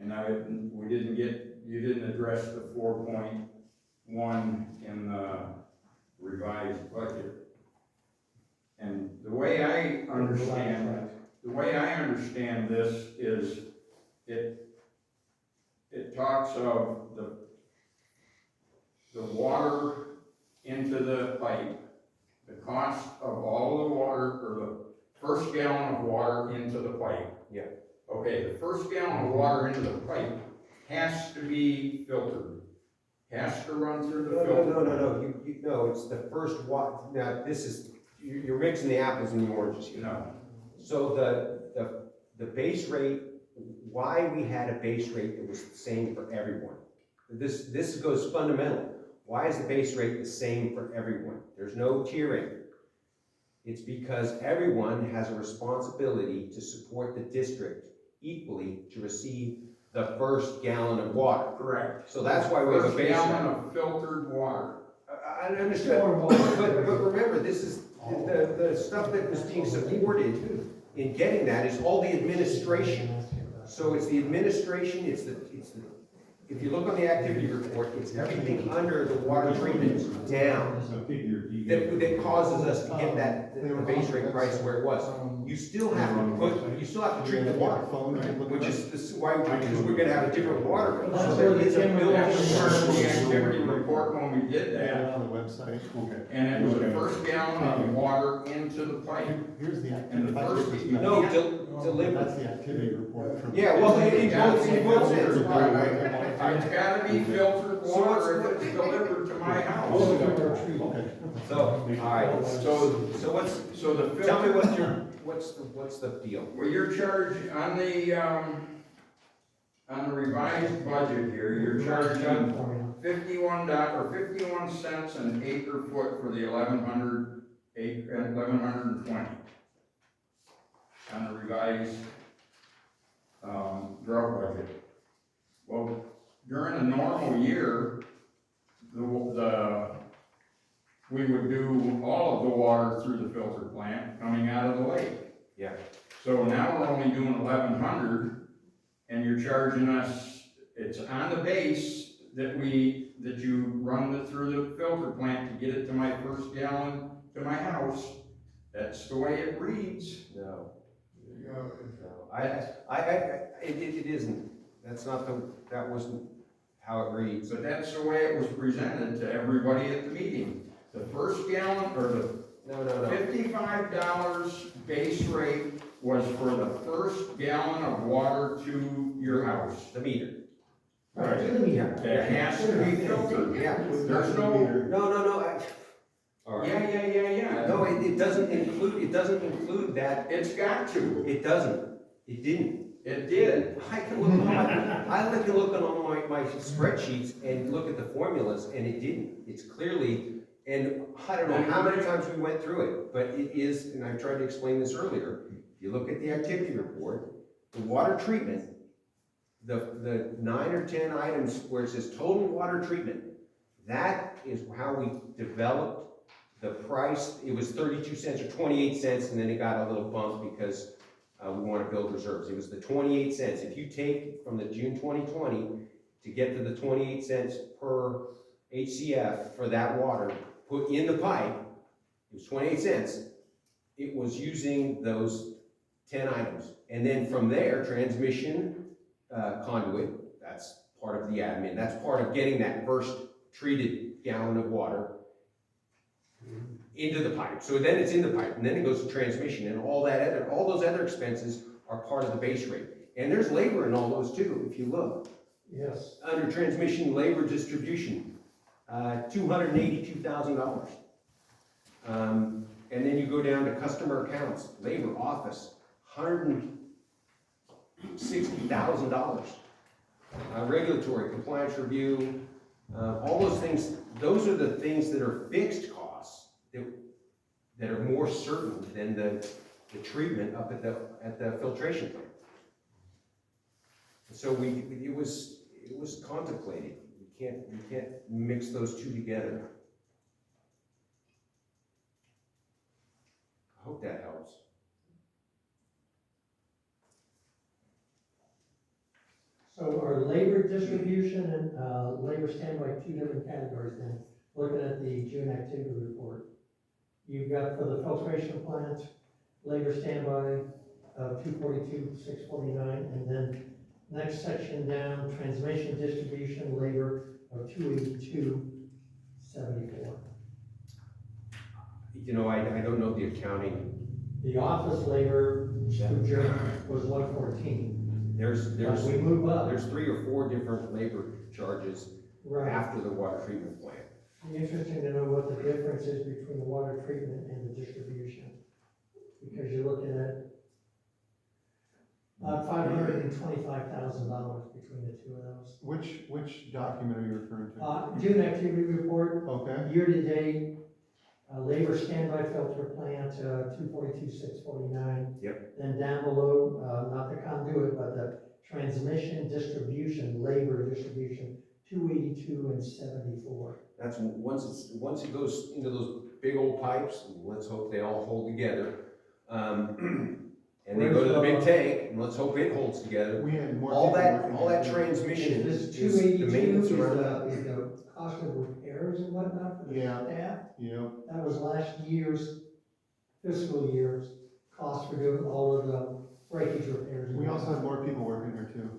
And you didn't address the 4.1 in the revised budget. And the way I understand this is, it talks of the water into the pipe, the cost of all the water, or the first gallon of water into the pipe. Yeah. Okay, the first gallon of water into the pipe has to be filtered, has to run through the filter. No, it's the first now, you're mixing the apples and the oranges here. No, So the base rate, why we had a base rate that was the same for everyone? This goes fundamental. Why is the base rate the same for everyone? There's no tiering. It's because everyone has a responsibility to support the district equally to receive the first gallon of water. correct. So that's why we have a First base gallon rate. of filtered water. I understand, but remember, this is the stuff that was being supported in getting that is all the administration. So it's the administration, it's the, if you look on the activity report, it's everything under the water treatment down that causes us to get that, the base rate price where it was. You still have to treat the water, which is because we're gonna have a different water bill. So there is a bill. That was part of the activity report when we did that, On the website. and it was the first gallon of water into the pipe. Here's the And the first, activity. No, That's delivered. the activity report from. Yeah, well, it both ends. It's gotta be filtered water if it's delivered to my house. Okay. So, all right, so what's, So the tell me filter, what's the deal? well, your charge on the revised budget here, you're charging $51 cents an acre foot for the 1120. On the revised, drought budget. Well, during a normal year, we would do all of the water through the filter plant coming out of the lake. Yeah. So now we're only doing 1100, and you're charging us, it's on the base that you run it through the filter plant to get it to my first gallon to my house. That's the way it reads. No, You know, it isn't. That wasn't how it reads. But that's the way it was presented to everybody at the meeting. The first gallon, or the No. $55 base rate was for the first gallon of water to your house. The meter. Right. Yeah. It has to be filtered. Yeah. There's no, No. All right. yeah. No, it doesn't include that. It's got to. It doesn't. It didn't. It did. I can look on all my spreadsheets and look at the formulas, and it didn't. It's clearly, and I don't know how many times we went through it, but it is, and I tried to explain this earlier, if you look at the activity report, the water treatment, the 9 or 10 items where it says total water treatment, that is how we developed the price. It was 32 cents or 28 cents, and then it got a little bump because we want to build reserves. It was the 28 cents. If you take from the June 2020 to get to the 28 cents per HCF for that water put in the pipe, it was 28 cents. It was using those 10 items. And then from there, transmission conduit, that's part of the admin. That's part of getting that first treated gallon of water into the pipe. So then it's in the pipe, and then it goes to transmission, and all those other expenses are part of the base rate. And there's labor in all those too, if you look. Yes. Under transmission, labor distribution, $282,000. And then you go down to customer accounts, labor, office, $160,000. Regulatory, compliance review, all those things, those are the things that are fixed costs that are more certain than the treatment up at the filtration plant. So it was contemplated. You can't mix those two together. I hope that helps. So are labor distribution and labor standby two different categories then? Looking at the June activity report. You've got for the filtration plant, labor standby of 242,649, and then next section down, transmission distribution labor of 282,744. You know, I don't know the accounting. The office labor was 114. We move up. There's 3 or 4 different labor charges Right. after the water treatment plant. It'd be interesting to know what the difference is between the water treatment and the distribution. Because you're looking at $525,000 between the two of those. Which document are you referring to? June activity report, Okay. year-to-date, labor standby filter plant, 242,649. Yep. Then down below, not the conduit, but the transmission distribution, labor distribution, 282 and 74. That's once it goes into those big old pipes, and let's hope they all hold together. And they go to the big tank, and let's hope it holds together. We had more. All people that, working all that than- transmission This is two the eighty-two maintenance is around the, that. is the cost of repairs and whatnot for the Yeah. staff. Yeah, That was last year's fiscal year's cost for doing all of the breakage repairs. we also had more people working here too.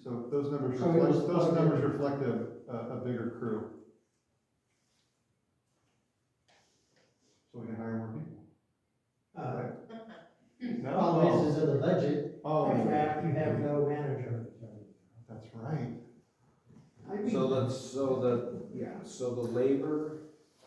So those numbers So it was reflect, those plugged in. numbers reflect a bigger crew. So we can hire more people. The problem is in the budget, Oh, you have no manager. that's right. So the labor,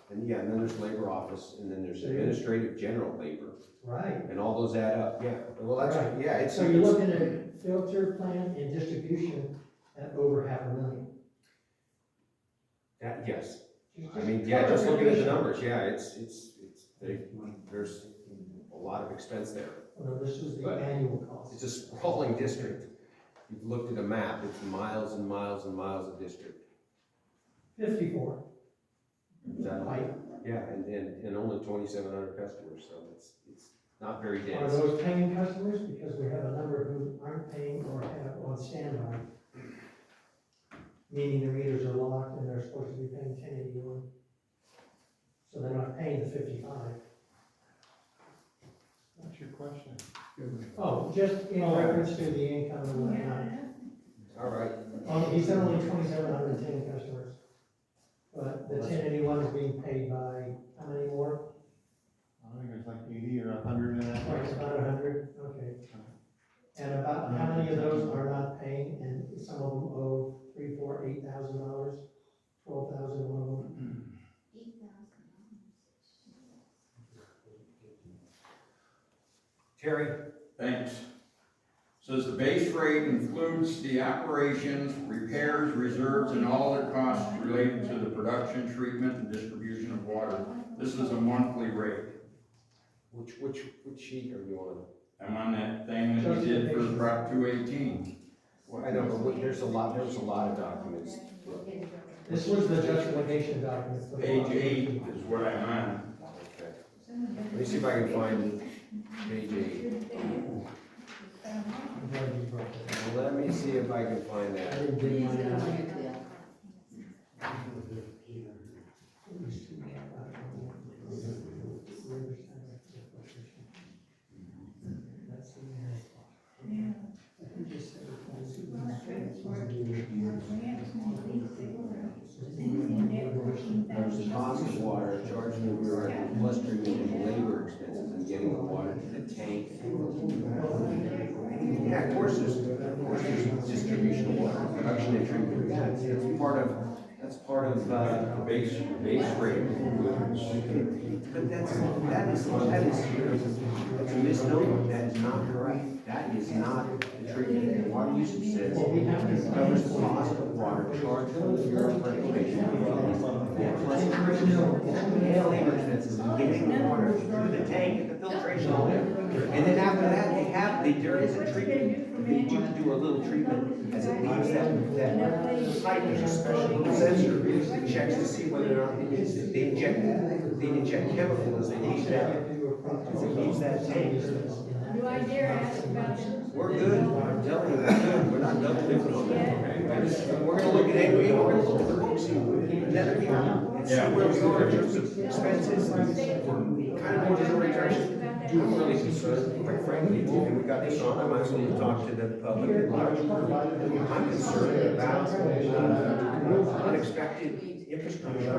and then there's labor office, and then there's administrative general labor, Right. and all those add up, yeah. Well, that's, Right. yeah, it's. So you're looking at filter plant and distribution at over $500,000. Yes, Just- I mean, yeah, just looking at the numbers, yeah, there's a lot of expense there. Well, this was the But annual cost. It's a sprawling district. You've looked at a map, it's miles and miles and miles of district. 54. Is that Right. Yeah, and only 2,700 customers, so it's not very Are dense. those paying customers? Because we have a number who aren't paying or have on standby. Meaning the meters are locked and they're supposed to be paying 1081. So they're not paying the 55. What's your question? Oh, just in reference to the income and whatnot. All right, He said only 2,710 customers. But the 1081 is being paid by how many more? I think there's like 80 or 100 in that. Like about 100, okay. And about how many of those are not paying, and some of them owe $3,000, $4,000, $8,000, $12,000, one of them? Terry? Thanks. Says the base rate includes the operations, repairs, reserves, and all other costs related to the production, treatment, and distribution of water. This is a monthly rate. Which sheet are you on? I'm on that thing that we did for Prop 218. Well, I know, but there's a lot of documents. This was the justification document. for the Page law. 8 is what I'm on. Okay. Let me see if I can find page 8. I'm glad you brought that up. Well, let me see if I can find I that. didn't get mine out. That's the mayor's fault. He just said it was- There's the cost of water, charge for the plus treatment and labor expenses and getting the water to the tank. Yeah, of course there's distribution of water, production and treatment. Yeah, that's part of, The base rate. but that's a misnomer. That is not correct. That is not the treatment. The water usage says it covers the cost of water charged for the pure reclamation. Plus and labor expenses and getting the water through the tank and the filtration. And then after that, there is a treatment. They do a little treatment as it leaves that pipe. There's a special little sensor that checks to see whether or not they inject chemical as they leave that tank. Do I dare ask about it? We're good, I'm telling you, we're good, we're not double dipping on that, okay? We're gonna look at anyway, we're gonna look at another year, and see where we are in terms of expenses, we're kind of going in the right direction. I'm really concerned, quite frankly, and we got this on, I might as well talk to the public at large. I'm concerned about, unexpected infrastructure.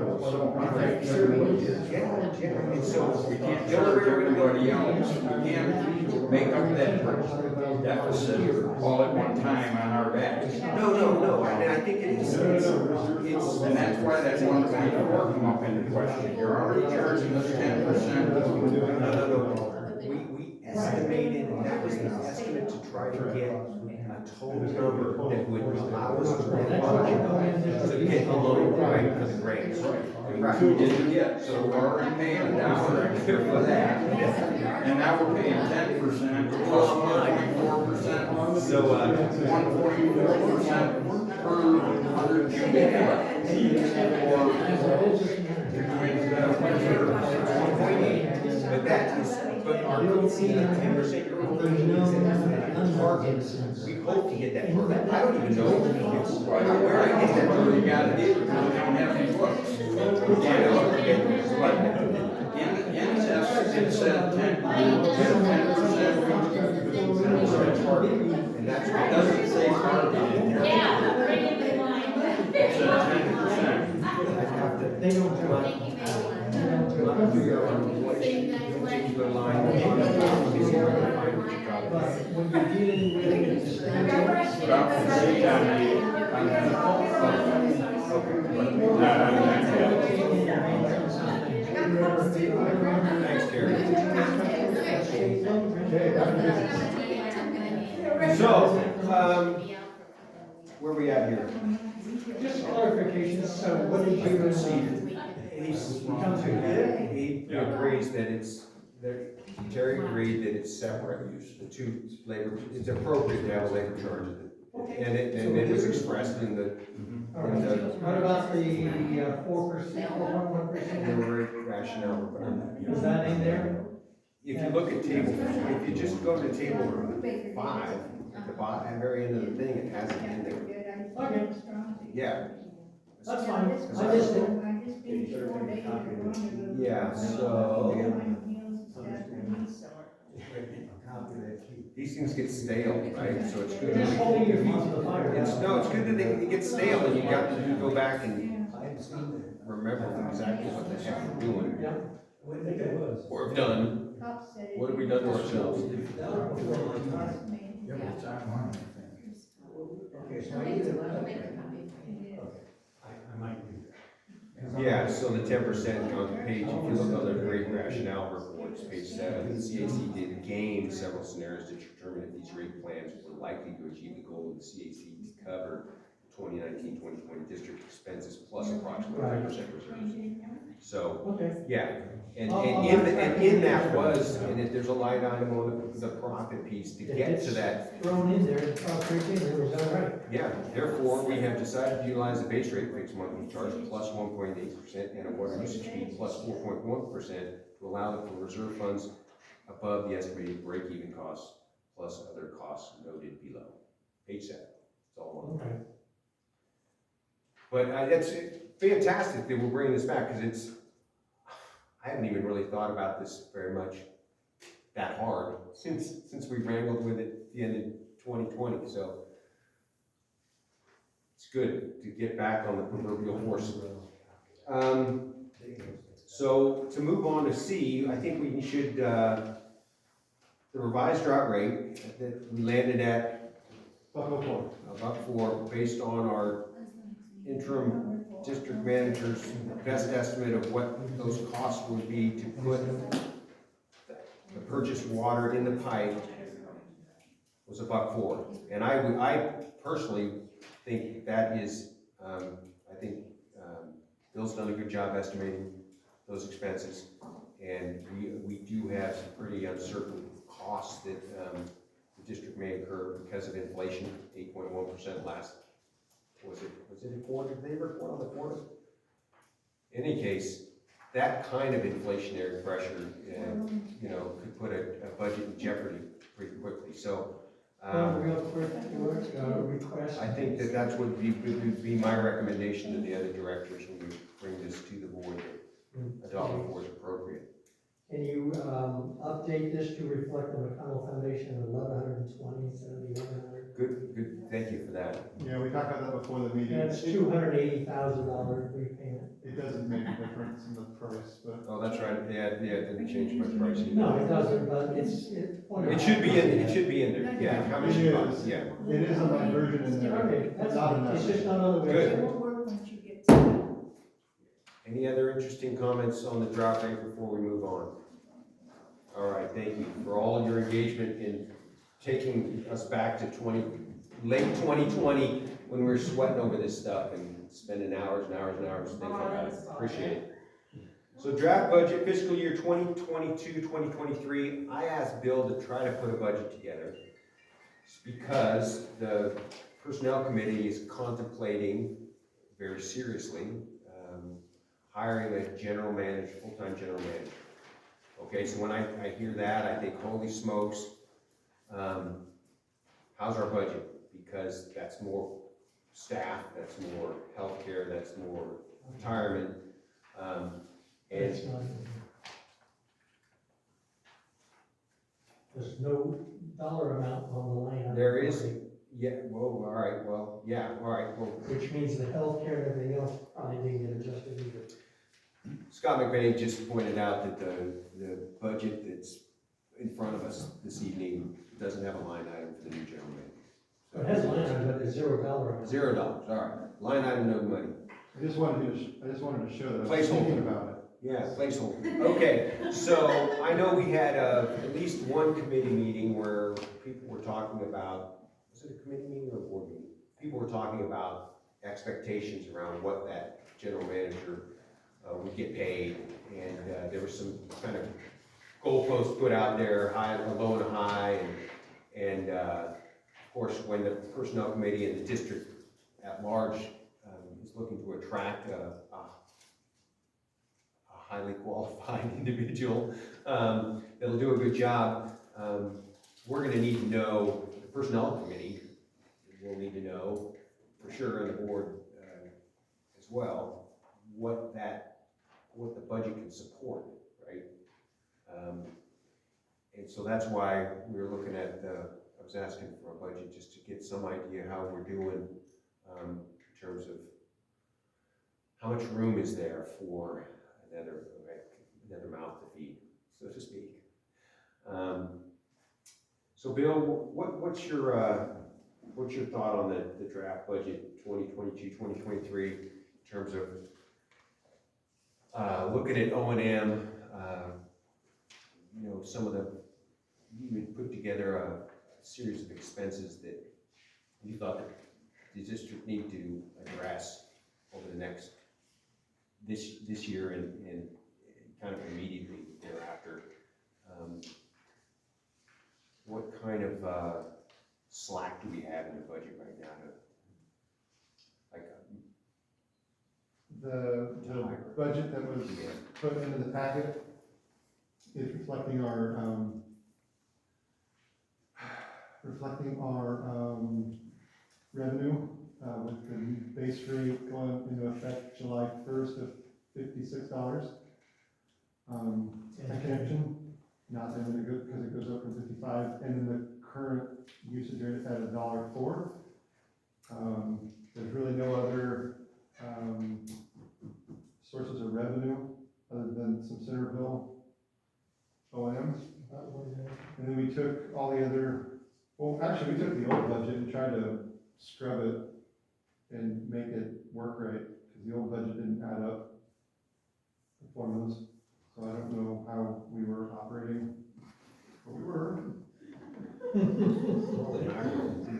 Yeah, and so, We can't charge everybody else. We can't make up that deficit all at one time on our backs. No, and I think it is, And that's why that 1.4 come up into question. You're already charging us 10%. No. We estimated, and that was the estimate to try to get a total number that would allow us to get a loan, right, for the grants. Right, we didn't get, so we're already paying $1 extra for that. And now we're paying 10% plus 1.4%. So, 1.4% per 100 cubic foot. Or you're doing don't see that 10% There's no unlimited sense. We hope to get that permit. I don't even know if we can, where I get that All permit. you gotta do is we don't have any books. It said 10%. And that's It what doesn't say target in here. Yeah, bring it in line. It said 10%. I have to. They don't do it. Thank you very much. They don't do it. Figure out what Same guy, what? particular line we're on. It's hard to find what you got. But when you're dealing with the standards. Well, see, on the default level, not on that. Thanks, Terry. Okay, back to business. So, where we at here? Just clarification, so what did you come to? He agrees that Terry agreed that it's separate, the two labor, it's appropriate to have a labor charge. And it was expressed in the, What about the 4%, 4.1%? rationale. Is that in there? If you look at table, if you just go to table 5, at the bottom, very end of the thing, it has it in there. Okay. Yeah. That's fine, I just didn't. Yeah, so, these things get stale, right, so it's good. Just holding your feet to the fire. It's good that it gets stale and you got to go back and remember exactly what the heck we're doing. Yeah. Or have done, what have we done to ourselves? Yeah, so the 10% on page, if you look on the rate rationale reports, page 7, the CAC did game several scenarios to determine if these rate plans were likely to achieve the goal of the CAC to cover 2019-2020 district expenses plus approximately 5% reserves. So, Okay. yeah, and in that was, and if there's a line item on the profit piece to get to that. Thrown in there, it's all right there, is that right? Yeah, therefore, we have decided to utilize the base rate fixed monthly charge plus 1.8% and a water usage fee plus 4.1% to allow for reserve funds above the estimated break-even costs plus other costs noted below. Page 7, it's all on. Okay. But it's fantastic that we're bringing this back, because I haven't even really thought about this very much that hard since we wrangled with it at the end of 2020, so it's good to get back on the proverbial horse. So to move on to C, I think we should, the revised drought rate that we landed at about 4, based on our interim district manager's best estimate of what those costs would be to put the purchased water in the pipe was $1.04. And I personally think that is, I think Bill's done a good job estimating those expenses. And we do have some pretty uncertain costs that the district may incur because of inflation, 8.1% last. Was it a quarter? Did they report on the quarter? In any case, that kind of inflationary pressure, could put a budget in jeopardy pretty quickly. So, Real quick, request. I think that's what would be my recommendation to the other directors when we bring this to the board, that $1.04 is appropriate. Can you, update this to reflect the McConnell Foundation of 1,120 instead of the 1,100? Good, thank you for that. Yeah, we talked about that before the meeting. That's $280,000 repayment. It doesn't make a difference in the price, but Oh, that's right, yeah, it didn't change much pricing. No, it doesn't, but it. It should be in there, yeah, how much It it is. costs, yeah. it is a my version in there. Okay, that's Not fine, enough. it's just not on the Good. It website. won't work once you get to Any other interesting comments on the drought rate before we move on? All right, thank you for all your engagement in taking us back to late 2020, when we were sweating over this stuff and spending hours and hours and hours thinking about it. Appreciate it. So draft budget fiscal year 2022-2023, I asked Bill to try to put a budget together because the Personnel Committee is contemplating very seriously hiring a general manager, full-time general manager. Okay, so when I hear that, I think, holy smokes, how's our budget? Because that's more staff, that's more healthcare, that's more retirement, and It's not. There's no dollar amount on the line. there is, yeah, whoa, all right, well, yeah, all right, well, Which means the healthcare and everything else probably didn't get adjusted either. Scott McVeigh just pointed out that the budget that's in front of us this evening doesn't have a line item for the new general It has a line item, but there's $0 amount. $0, all right, line item, no money. I just wanted to show that I was thinking about it. Yeah, placeholder. Okay, so I know we had at least one committee meeting where people were talking about, was it a committee meeting or a board meeting? People were talking about expectations around what that general manager would get paid, and there was some kind of goalposts put out there, a low and a high, and of course, when the personnel committee and the district at large is looking to attract a highly qualified individual that'll do a good job, we're gonna need to know, the personnel committee will need to know for sure, and the board as well, what the budget can support, right? And so that's why we were looking at, I was asking for a budget just to get some idea how we're doing in terms of how much room is there for another mouth to feed, so to speak. So Bill, what's your thought on the draft budget 2022, 2023 in terms of looking at O&M, some of you had put together a series of expenses that you thought that the district need to address over the next, this year and kind of immediately thereafter. What kind of slack do we have in the budget right now to, The budget that was put into the packet is reflecting our revenue, with the base rate going into effect July 1st of $56. Connection, not then because it goes up from 55, and then the current usage rate at $1.04. There's really no other sources of revenue other than some Centerville O&M. And then we took all the other, well, actually, we took the old budget and tried to scrub it and make it work right, because the old budget didn't add up the formulas. So I don't know how we were operating, but we were.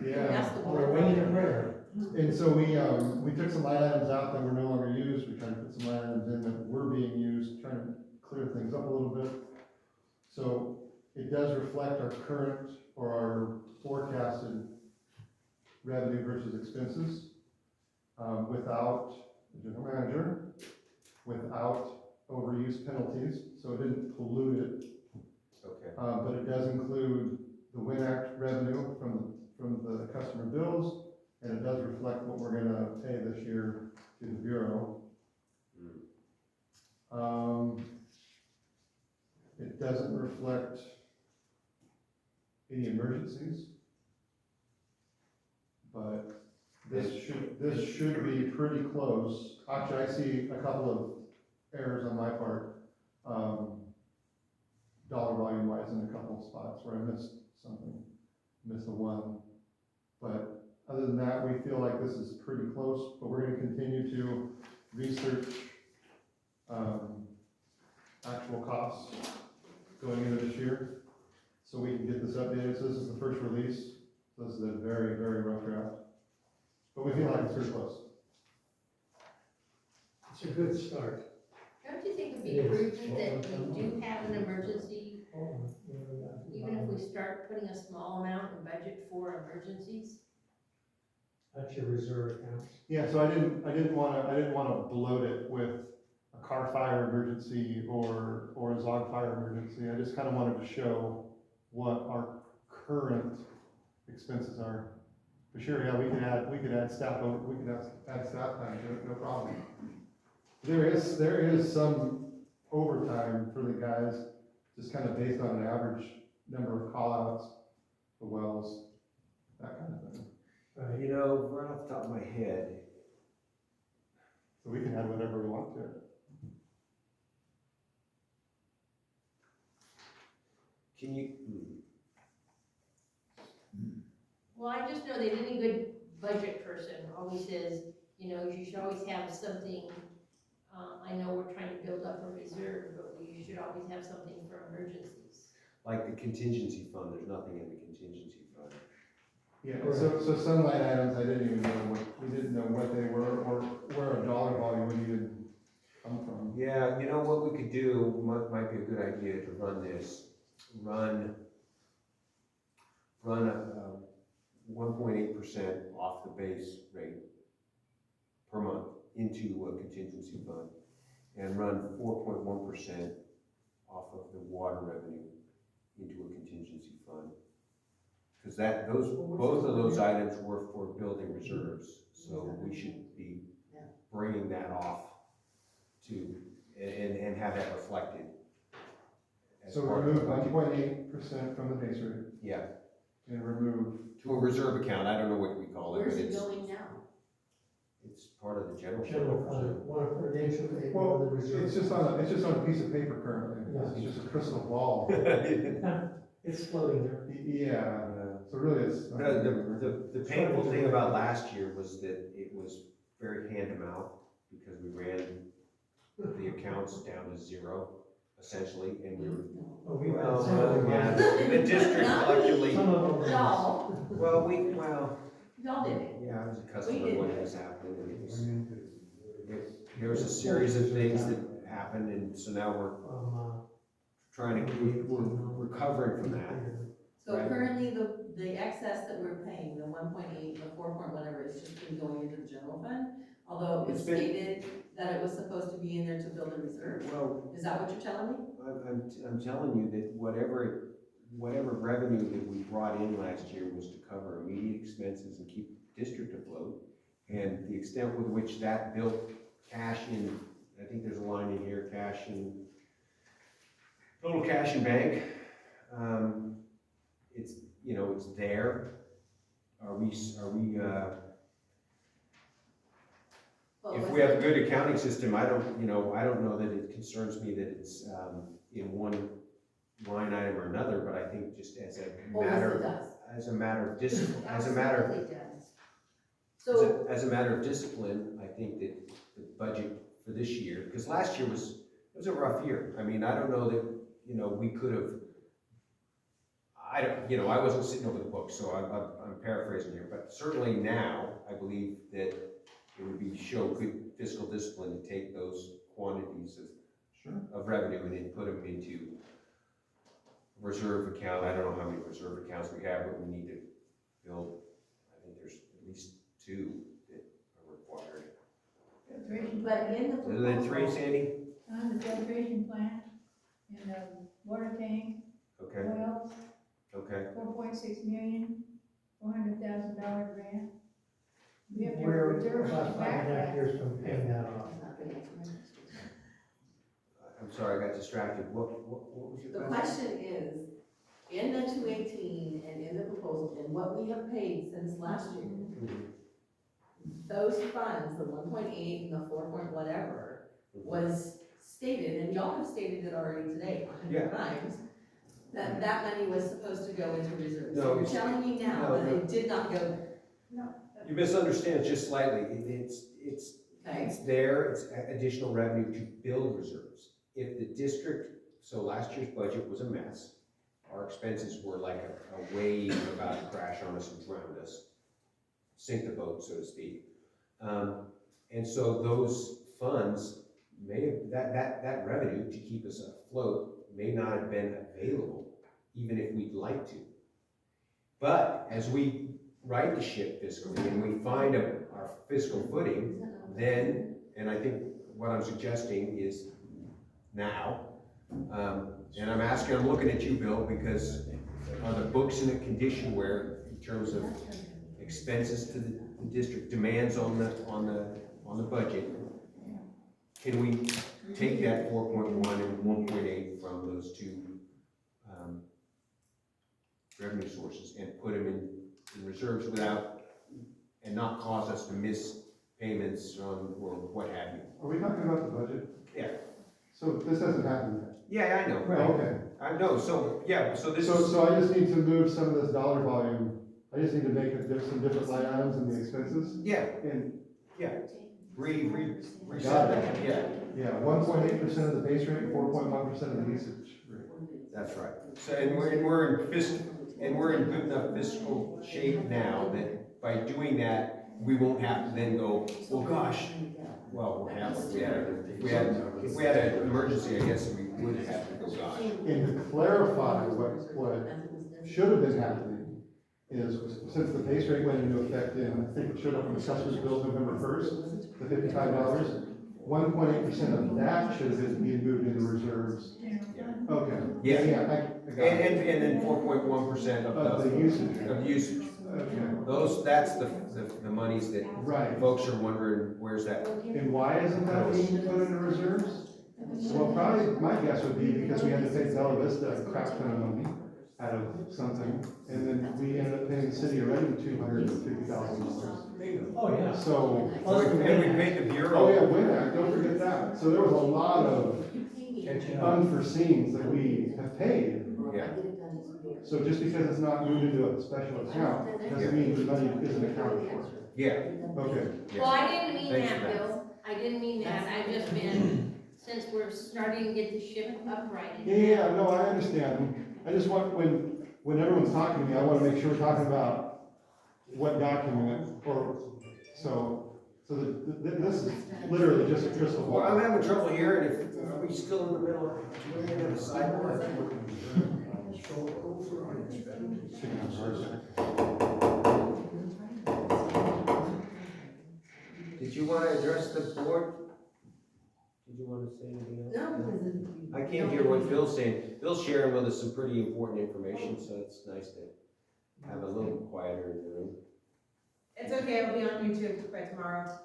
Yeah. That's the We're word. waiting to prayer. And so we took some line items out that were no longer used. We tried to put some line items in that were being used, trying to clear things up a little bit. So it does reflect our current or our forecasted revenue versus expenses, without the general manager, without overuse penalties, so it didn't pollute it. okay, But it does include the WIN Act revenue from the customer bills, and it does reflect what we're gonna pay this year to the Bureau. It doesn't reflect any emergencies, but this should be pretty close. Actually, I see a couple of errors on my part, dollar volume wise in a couple of spots where I missed something, missed a one. But other than that, we feel like this is pretty close, but we're gonna continue to research, actual costs going into this year, so we can get this updated. So this is the first release, so this is a very, very rough draft, but we feel like it's pretty close. It's a good start. Don't you think it'd be prudent that we do have an emergency, even if we start putting a small amount in budget for emergencies? That's your reserve accounts. Yeah, so I didn't wanna bloat it with a car fire emergency or a Zog fire emergency. I just kind of wanted to show what our current expenses are. For sure, yeah, we could add staff over, we could add staff time, no problem. There is some overtime for the guys, just kind of based on an average number of call-outs, the wells, that kind of thing. You know, right off the top of my head, So we can add whatever we want to it. can you, Well, I just know that any good budget person always says, you know, you should always have something, I know we're trying to build up a reserve, but you should always have something for emergencies. like the contingency fund, there's nothing in the contingency fund. Yeah, so some line items, I didn't even know we didn't know what they were, or where a dollar value would even come from. Yeah, you know what we could do, might be a good idea to run this, run a 1.8% off the base rate per month into a contingency fund, and run 4.1% off of the water revenue into a contingency fund. Because both of those items were for building reserves, so we should be bringing that off to, and have that reflected. as So part of remove the budget. 1.8% from the base rate Yeah, and remove, to a reserve account, I don't know what we call it, Where's but it it's, going now? it's part of the general General fund. fund, one for the HOA, well, one of the reserves. it's just on a piece of paper currently. It's just a crystal ball. It's floating there. Yeah, so really it's. The painful thing about last year was that it was very hand to mouth, because we ran the accounts down to zero, essentially, and we were. Oh, we Well, got some of them. yeah, the district collectively, Some of them. Y'all, well, y'all did it. yeah, I was a We customer did. when it was happening, and it was, there was a series of things that happened, and so now we're trying to, we're recovering from that. So Right. currently, the excess that we're paying, the 1.8, the 4 point whatever, is just been going into the general fund? Although it was It's been- stated that it was supposed to be in there to build a reserve? Well, Is that what you're telling me? I'm telling you that whatever revenue that we brought in last year was to cover immediate expenses and keep the district afloat. And the extent with which that built cash in, I think there's a line in here, total cash in bank. It's, you know, it's there. Are we, But if what's we have a the- good accounting system, I don't know that it concerns me that it's, in one line item or another, but I think just as a Well, yes, it matter, does. as a matter of discipline, Absolutely does. So, as a matter of discipline, I think that the budget for this year, because last year it was a rough year. I mean, I don't know that, we could have, I wasn't sitting over the book, so I'm paraphrasing here, but certainly now, I believe that it would show good fiscal discipline to take those quantities of revenue and then put them into reserve account. I don't know how many reserve accounts we have, but we need to build, I think there's at least 2 that are required. Filtration but plant, in the Are there 3, proposal, Sandy? the filtration plant, and the water tank, Okay, wells, okay. 4.6 million, $400,000 grant. We have to We're reserve about back 5.5 that. years from paying that off. I'm sorry, I got distracted. What was your the question? question is, in the 218 and in the proposal, and what we have paid since last year, those funds, the 1.8 and the 4 point whatever, was stated, and y'all have stated it already today 100 times, that that money was supposed to go into reserves. No, So you're it's- telling me now no, that no. it did not go there, You misunderstand just slightly. okay? It's there, it's additional revenue to build reserves. If the district, so last year's budget was a mess. Our expenses were like a wave about to crash on us and drown us, sink the boat, so to speak. And so those funds may have, that revenue to keep us afloat may not have been available, even if we'd like to. But as we right the ship fiscally and we find our fiscal footing, then, and I think what I'm suggesting is now, and I'm looking at you, Bill, because are the books in a condition where, in terms of expenses to the district, demands on the budget, can we take that 4.1 and 1.8 from those two revenue sources and put them in reserves without, and not cause us to miss payments on, or what have you? Are we talking about the budget? Yeah. So this hasn't happened yet? Yeah, I know. Oh, okay. I know, so, yeah, so this So, is, so I just need to move some of this dollar volume, I just need to make some different line items in the expenses, yeah, and, reset Got that, yeah, yeah, 1.8% of the base rate, 4.1% of the usage rate. that's right. So, and we're in good enough fiscal shape now that by doing that, we won't have to then go, well, gosh, well, we'll have, if we had an emergency, I guess we would have to go, gosh. And to clarify what should have been happening is, since the base rate went into effect in, I think it showed up on the customer's bill November 1st, the $55, 1.8% of that should have been being moved into reserves. Okay. Yeah. Yeah, I got it. And then 4.1% Of the usage. of usage. Okay, That's the monies that right. folks are wondering, where's that? And why isn't that being put into reserves? Well, probably, my guess would be because we had to pay Bella Vista a crap ton of money out of something, and then we ended up paying the city already $250,000. Oh, yeah. So, And we paid the bureau. oh yeah, Win Act, don't forget that. So there was a lot of unforeseens that we have paid. Yeah. So just because it's not moved into a special account, doesn't mean the money isn't accounted for. Yeah. Okay. Yeah. Well, I didn't mean Thanks that, for that. Bill, I didn't mean that, I just meant, since we're starting to get the ship upright. Yeah, no, I understand. I just want, when everyone's talking to me, I wanna make sure we're talking about what document, or, this is literally just a crystal ball. Well, I'm having trouble here, and if, are we still in the middle of, we're gonna have a sidewalk? Did you wanna address the board? Did you wanna say anything else? No, because I can't hear what Bill's saying. Bill's sharing with us some pretty important information, so it's nice to have a little quieter in the room. It's okay, it'll be on YouTube by tomorrow.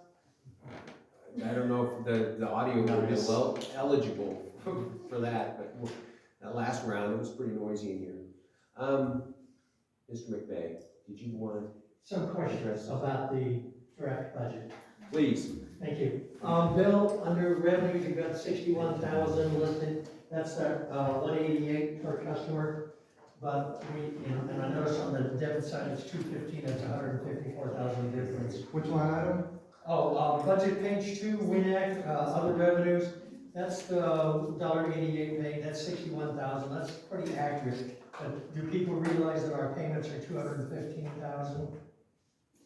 I don't know if the audio will be eligible for that, but that last round, it was pretty noisy in here. Mr. McVeigh, did you want to? Some questions about the draft budget. Please. Thank you. Bill, under revenues, you've got 61,000 listed, that's that, 188 per customer. But and I noticed on the debit side, it's 215, that's 154,000 difference. Which line item? Oh, budget page 2, WINAC, other revenues, that's the $1.88 paid, that's 61,000, that's pretty accurate. But do people realize that our payments are 215,000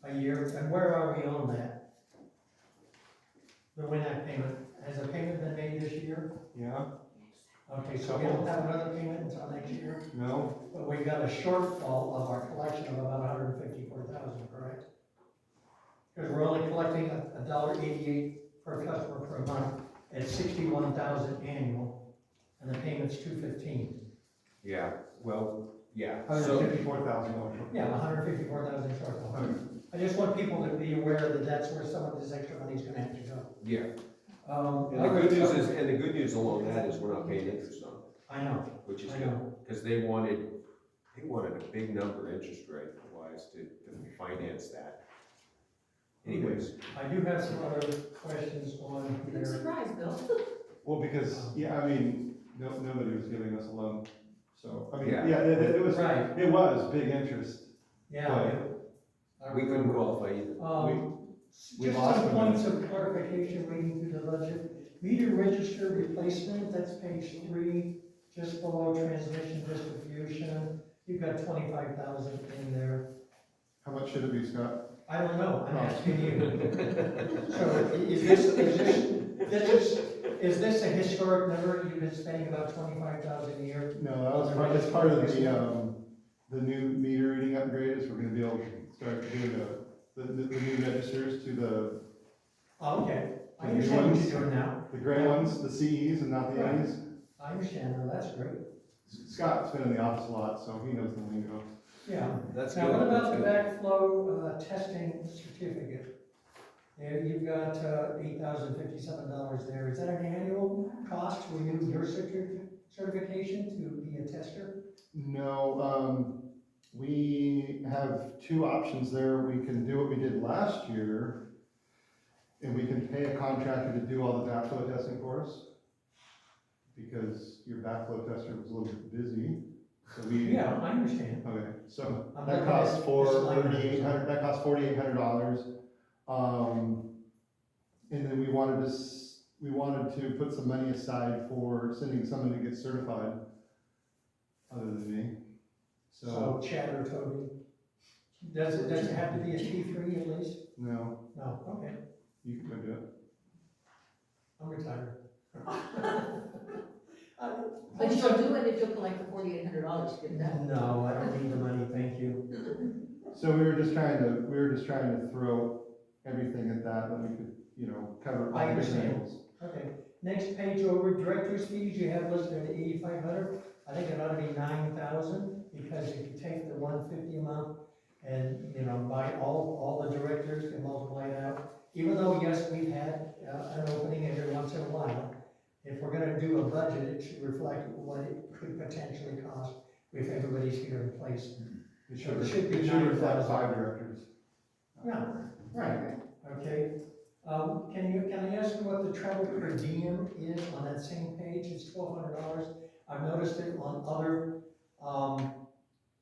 a year, and where are we on that? The WINAC payment, has a payment been made this year? Yeah, Okay, so we don't have another payment until next year, no, but we got a shortfall of our collection of about 154,000, correct? Because we're only collecting $1.88 per customer per month at 61,000 annual, and the payment's 215. Yeah, well, yeah. $154,000. Yeah, 154,000 shortfall. Okay. I just want people to be aware that that's where some of this extra money is gonna have to go. Yeah. And the good news along that is we're not paying interest on it, I know, which is I good, know. because they wanted a big number interest rate wise to finance that. Anyways, I do have some other questions on I'm here. surprised, Bill. Well, because, yeah, I mean, nobody was giving us a loan, so, I mean, Yeah. yeah, it was, Right. it was big interest. Yeah. we couldn't qualify either. We Just lost some them. points of clarification reading through the budget. Meter register replacement, that's page 3, just below transmission distribution. You've got 25,000 in there. How much should it be, Scott? I don't know, I'm asking you. So is this a historic number? You've been spending about 25,000 a year? No, that was it's part of the new meter reading upgrade, is we're gonna be able to start doing the new registers to the, Oh, okay, I understand what you're doing now. the gray ones, the CEs and not the Right. A's. I understand, now that's great. Scott's been in the office a lot, so he knows the lingo. Yeah. That's Now, good, what that's about the good. backflow, testing certificate? There, you've got, $8,057 there. Is that an annual cost to renew your certification to be a tester? No, we have two options there. We can do what we did last year, and we can pay a contractor to do all the backflow testing for us, because your backflow tester was a little bit busy, so we. Yeah, I understand. Okay, so I'm that looking costs at this line item. $4,800. And then we wanted to put some money aside for sending someone to get certified, other than me. So Chad or Toby? Does it have to be a T3 at least? No, No, okay, you can go do it. I'm retired. But you'll do it if you'll collect the $4,800 to get it done. No, I don't need the money, thank you. So we were just trying to throw everything at that we could, cover all I the different understand. angles. Okay, next page over, director's fees, you have listed at 8,500. I think it ought to be 9,000, because if you take the 150 amount and, by all the directors and multiply it out, even though, yes, we've had an opening every once in a while, if we're gonna do a budget, it should reflect what it could potentially cost if everybody's here in place. It It should be it should reflect 9,000. 5 directors. Yeah, right, okay. Can I ask you what the travel per diem is on that same page? It's $1,200. I've noticed it on other,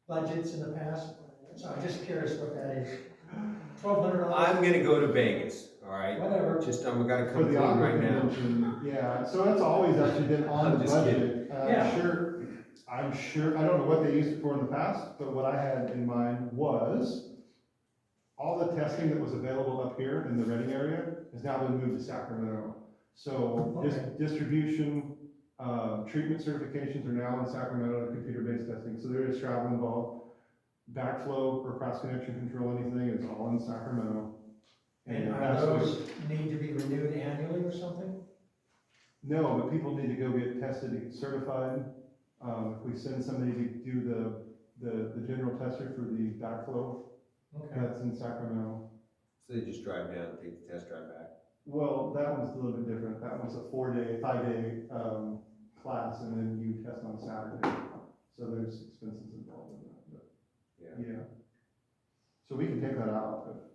budgets in the past, so I'm just curious what that is. $1,200? I'm gonna go to Vegas, all right? Whatever. I'm gonna For come the clean opera right now. convention, yeah, so that's always actually been on I'm the just budget. Yeah. I'm sure, I don't know what they used it for in the past, but what I had in mind was all the testing that was available up here in the Reading area has now been moved to Sacramento. So Okay. distribution, treatment certifications are now in Sacramento, computer-based testing, so there is travel involved. Backflow or cross-connection control, anything is all in Sacramento. And are that's what- those need to be renewed annually or something? No, but people need to go get tested to get certified. If we send somebody to do the general tester for the backflow, Okay. that's in Sacramento. So they just drive down, take the test drive back. Well, that one's a little bit different. That one's a 5-day, class, and then you test on Saturday. So there's expenses involved in that, but, Yeah. yeah. So we can take that out, but,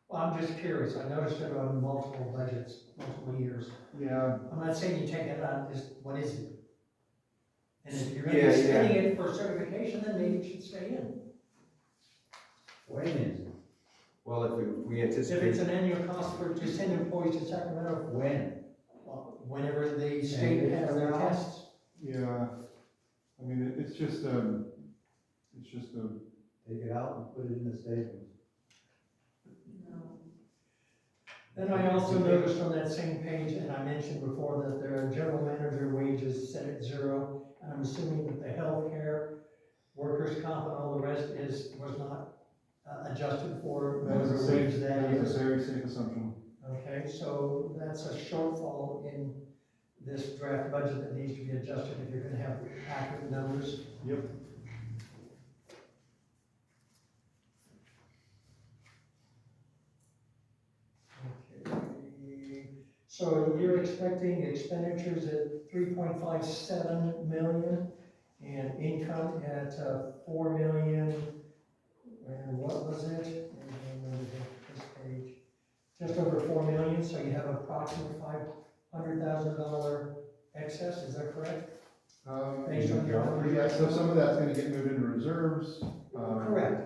Well, I'm just curious. I noticed it on multiple budgets, multiple years. yeah, I'm not saying you take it out, just what is it? And if you're gonna Yeah, be yeah. spending it for certification, then maybe it should stay in. When is it? Well, if we If it's anticipate, an annual cost for to send employees to Sacramento, When? whenever the state has their tests. yeah. I mean, it's just a, Take it out and put it in the savings. Then I also noticed on that same page, and I mentioned before, that their general manager wages set at 0. And I'm assuming that the healthcare, workers' comp, and all the rest was not adjusted for that is whatever a safe, wage that that is is. a very safe assumption. Okay, so that's a shortfall in this draft budget that needs to be adjusted if you're gonna have accurate numbers. Yep. Okay, so you're expecting expenditures at 3.57 million and income at 4 million, and what was it? This page, just over 4 million, so you have approximately $500,000 excess, is that correct? Based on your Yeah, so some of that's gonna get moved into reserves. Correct.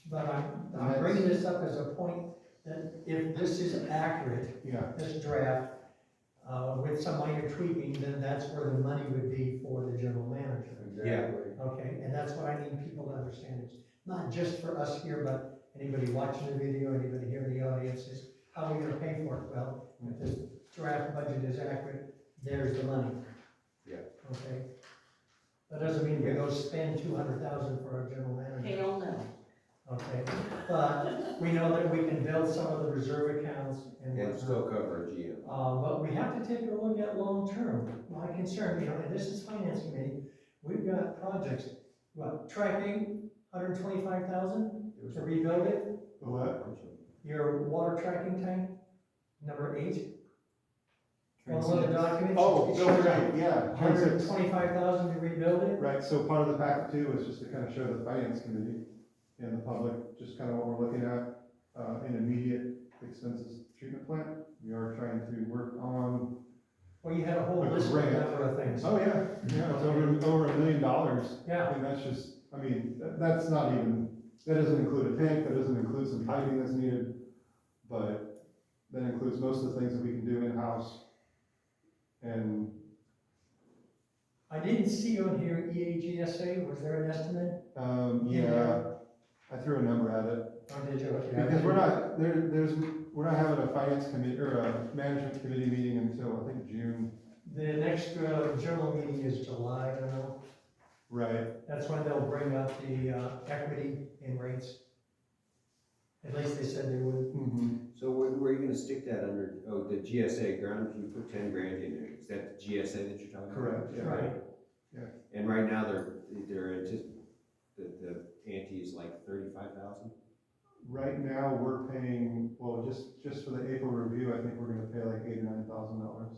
But I'm bringing this up as a point that if this is accurate, Yeah, this draft, with some minor tweaking, then that's where the money would be for the general manager. Exactly. Okay, and that's what I need people to understand. It's not just for us here, but anybody watching the video, anybody here in the audience, is how are we gonna pay for it? Well, if this draft budget is accurate, there's the money. Yeah. Okay? That doesn't mean we go spend 200,000 for our general manager. Hell no. Okay, but we know that we can build some of the reserve accounts and and whatnot. still cover a GM. But we have to take a look at long-term. My concern, and this is finance committee, we've got projects, tracking, 125,000 to rebuild it. The what? Your water tracking tank, number 8. On one of the documents. Oh, it no, shows right, yeah. 125,000 to rebuild it. Right, so part of the packet too is just to kind of show the finance committee and the public, just kind of what we're looking at, in immediate expenses treatment plant. We are trying to work on, Well, you had a whole A list of a grant. number of things. oh yeah, yeah, it's over $1 million. Yeah. And that's just, I mean, that's not even, that doesn't include a tank, that doesn't include some piping that's needed, but that includes most of the things that we can do in-house. And, I didn't see on here EAGSA, was there an estimate? yeah, I threw a number at it. Or did you? Okay. Because we're not having a finance committee, or a management committee meeting until, I think, June. The next general meeting is July, I don't know. Right. That's when they'll bring up the equity in rates. At least they said they would. Mm-hmm. So where are you gonna stick that under, the GSA ground, you put 10 grand in there, is that the GSA that you're talking about? Correct, yeah. Right. And right now, they're the ante is like 35,000? Right now, we're paying, well, just for the April review, I think we're gonna pay like $8,000 or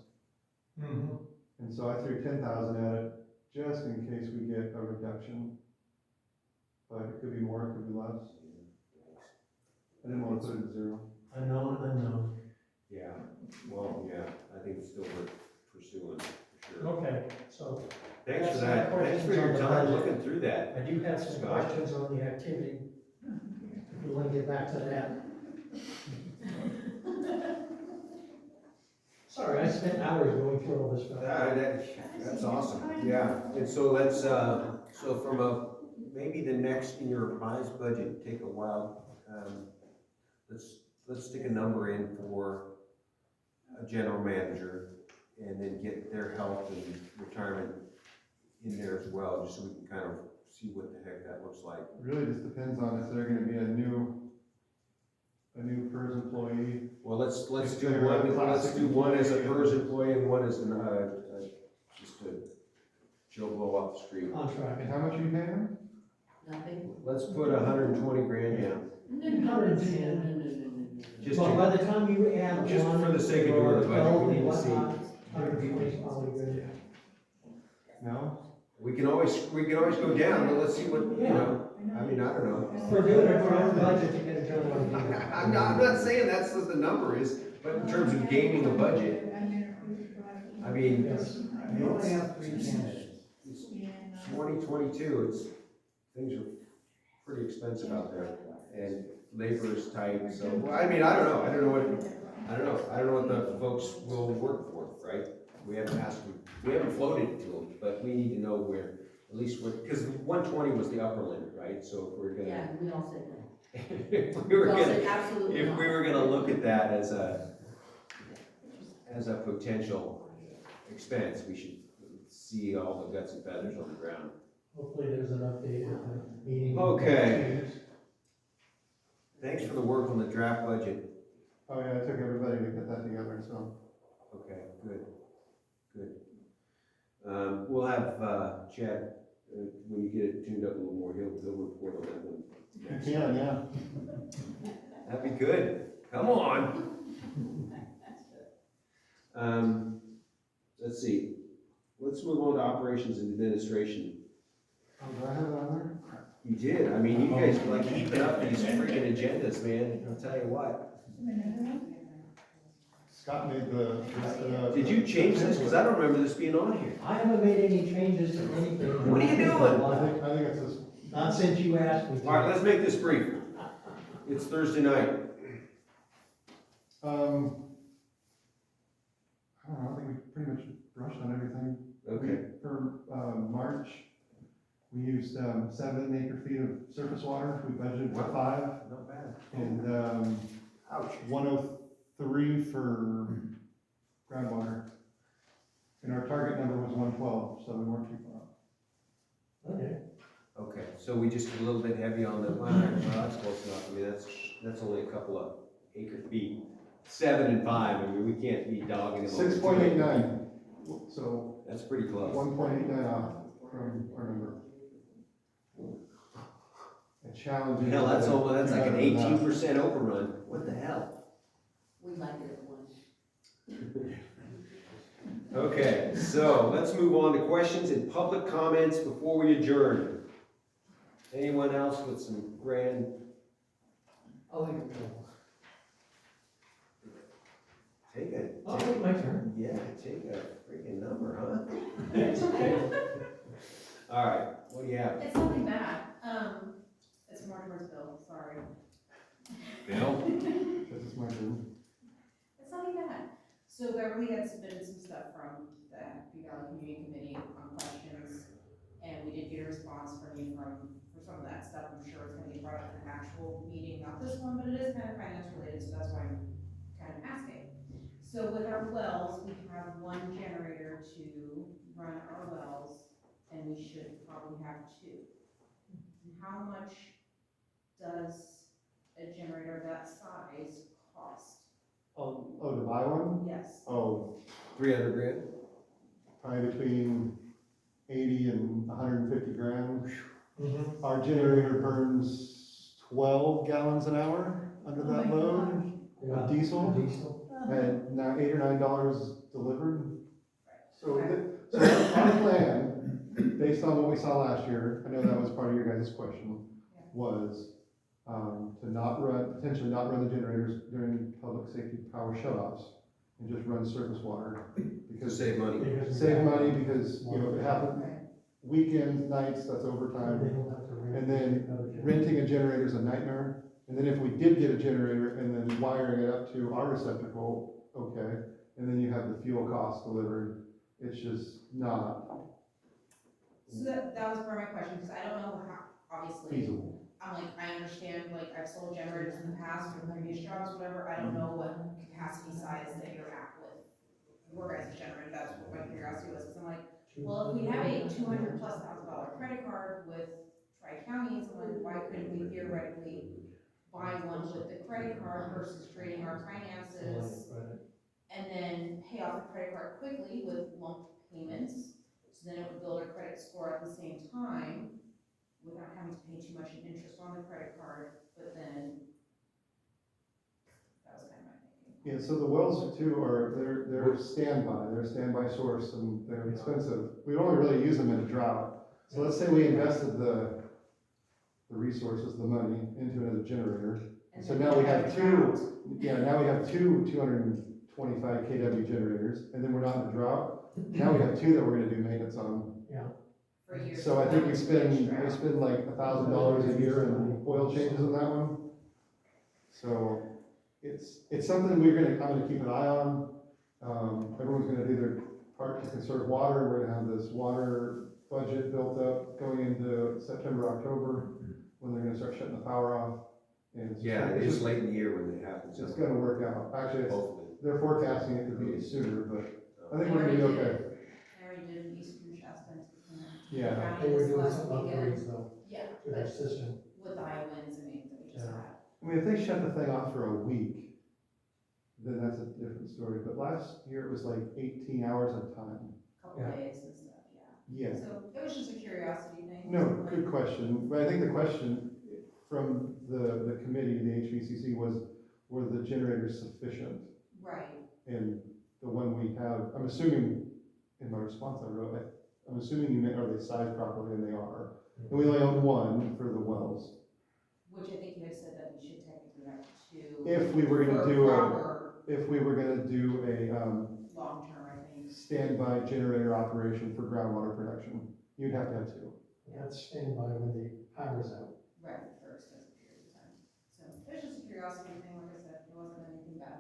$9,000. Mm-hmm. And so I threw 10,000 at it, just in case we get a reduction. But it could be more, it could be less. I didn't want to put it at zero. Unknown. Yeah, well, yeah, I think it's still worth pursuing, for sure. Okay, so Thanks for That's that, my thanks for questions your on the time budget. looking through that. I do have some Scott? questions on the activity. If you want to get back to that. Sorry, I spent hours going through all this stuff. That's awesome, yeah, and so let's, so from maybe the next, in your revised budget, take a while, let's stick a number in for a general manager, and then get their health and retirement in there as well, just so we can kind of see what the heck that looks like. It really just depends on if they're gonna be a new PERS employee. Well, let's If do they're a one, let's classic do one as a employee. PERS employee and one as just a Joe Blow off the street. And Contract. how much are you paying them? Nothing. Let's put 120 grand down. Just Well, to, by the time you add just one. for the sake of doing the budget, health we and need to see. whatnot, 120 is probably good. No? we can always go down, but let's see what, you know, I mean, I don't know. For doing a draft budget to get a general idea. I'm not saying that's what the number is, but in terms of gaming the budget, I mean, Yes. You only have 3 candidates. it's 2022, things are pretty expensive out there, and labor is tight, so, well, I mean, I don't know what the folks will work for, right? We haven't asked them, we haven't floated it to them, but we need to know where, at least where, because 120 was the upper limit, right? So if we're Yeah, gonna, we all said no. if we were We all gonna, said absolutely if not. we were gonna look at that as a potential expense, we should see all the guts and feathers on the ground. Hopefully there's an update at the meeting. Okay. Thanks for the work on the draft budget. Oh yeah, it took everybody to get that together, so. Okay, good. We'll have, Chad, when you get it tuned up a little more, he'll report on that one. Yeah, yeah. That'd be good. Come on. Let's see. Let's move on to operations and administration. Oh, do I have it on You did. I mean, you guys like keeping up these freaking agendas, man. I'll tell you what. there? Scott made the. Did you change this? Because I don't remember this being on here. I haven't made any changes to anything. What are you doing? I think it's this. Not since you asked me to. All right, let's make this brief. It's Thursday night. I don't know, I think we pretty much brushed on everything. Okay. For, March, we used, 7 acre-feet of surface water, we budgeted for 5, Not bad. and, Ouch. 103 for groundwater. And our target number was 112, so we weren't too far off. Okay. Okay, so we just a little bit heavy on the, well, that's close enough. I mean, that's only a couple of acre feet. 7 and 5, I mean, we can't be dogging them. over 6.89, so That's pretty close. 1.89 off from our number. A challenge. Hell, that's almost, that's like an 18% overrun, what the hell? We like it at one. Okay, so let's move on to questions and public comments before we adjourn. Anyone else with some grand? Oh, Take a, I'll take my turn. yeah, take a freaking number, huh? All right, what do you have? It's nothing bad, it's more towards Bill, sorry. Bill? This is my turn. It's nothing bad. So Beverly had submitted some stuff from the Happy Valley Community Committee on questions, and we did get a response from you for some of that stuff. I'm sure it's gonna be brought up in an actual meeting, not this one, but it is kind of finance related, so that's why I'm kind of asking. So with our wells, we have one generator to run our wells, and we should probably have two. How much does a generator that size cost? Oh, to buy one? Yes. Oh, 300 grand? probably between 80 and 150 grand. Mm-hmm. Our generator burns 12 gallons an hour under Oh my that load. Yeah. Diesel. Diesel. And now $8 or $9 delivered. So, Okay. so our plan, based on what we saw last year, I know that was part of your guys' question, was to not run, potentially not run the generators during public safety power shutoffs and just run surface water. To Because save money. save money because, you know, if it happens, Right. weekends, nights, that's overtime. And then renting a generator is a nightmare. And then if we did get a generator and then wiring it up to our receptacle, okay, and then you have the fuel cost delivered, it's just not So that was part of my question, because I don't know how, obviously, feasible. I'm like, I understand, like, I've sold generators in the past for previous jobs, whatever, I don't know what capacity size that you're at with your guys' generator, that's what my curiosity was, because I'm like, well, if we have a $200,000+ credit card with Tri-Counties, I'm like, why couldn't we theoretically buy one with the credit card versus trading our finances and then pay off the credit card quickly with lump payments, so then it would build our credit score at the same time without having to pay too much in interest on the credit card, but then that was kind of my thinking. Yeah, so the wells too they're a standby source and they're expensive. We only really use them in a drought. So let's say we invested the resources, the money into another generator. And So then now we have a two, drought. now we have two 225 kW generators, and then we're not in a drought. Now we have two that we're gonna do maintenance on. For years. So I think we to spend drought. like $1,000 a year in oil changes on that one. So it's something I'm gonna keep an eye on. Everyone's gonna do their part to conserve water. We're gonna have this water budget built up going into September, October, when they're gonna start shutting the power off. And it's Yeah, it just- is late in the year when it happens. It's gonna work out. Actually, Hopefully. they're forecasting it to be sooner, but I think They we're gonna be already okay. did. I already did an Eastern Shasta and Yeah. County They were this doing last some weekend. upgrades though, Yeah, to their but system. with the high winds, I mean, that we just Yeah. had. I mean, if they shut the thing off for a week, then that's a different story. But last year it was like 18 hours at a time. Couple Yeah. days and stuff, yeah. Yeah. So it was just a curiosity thing. No, good question. But I think the question from the committee, the HVCC, was, were the generators sufficient? Right, And the one we have, I'm assuming, in my response I wrote, I'm assuming you meant, are they sized properly, and they are. And we only own one for the wells. which I think you had said that we should technically have two. If we were gonna for do proper if we were gonna do a, long-term, I think. standby generator operation for groundwater production, you'd have to have two. That's standby when the power's out. Right, for extensive periods of time. So it was just a curiosity thing, like I said, it wasn't anything bad.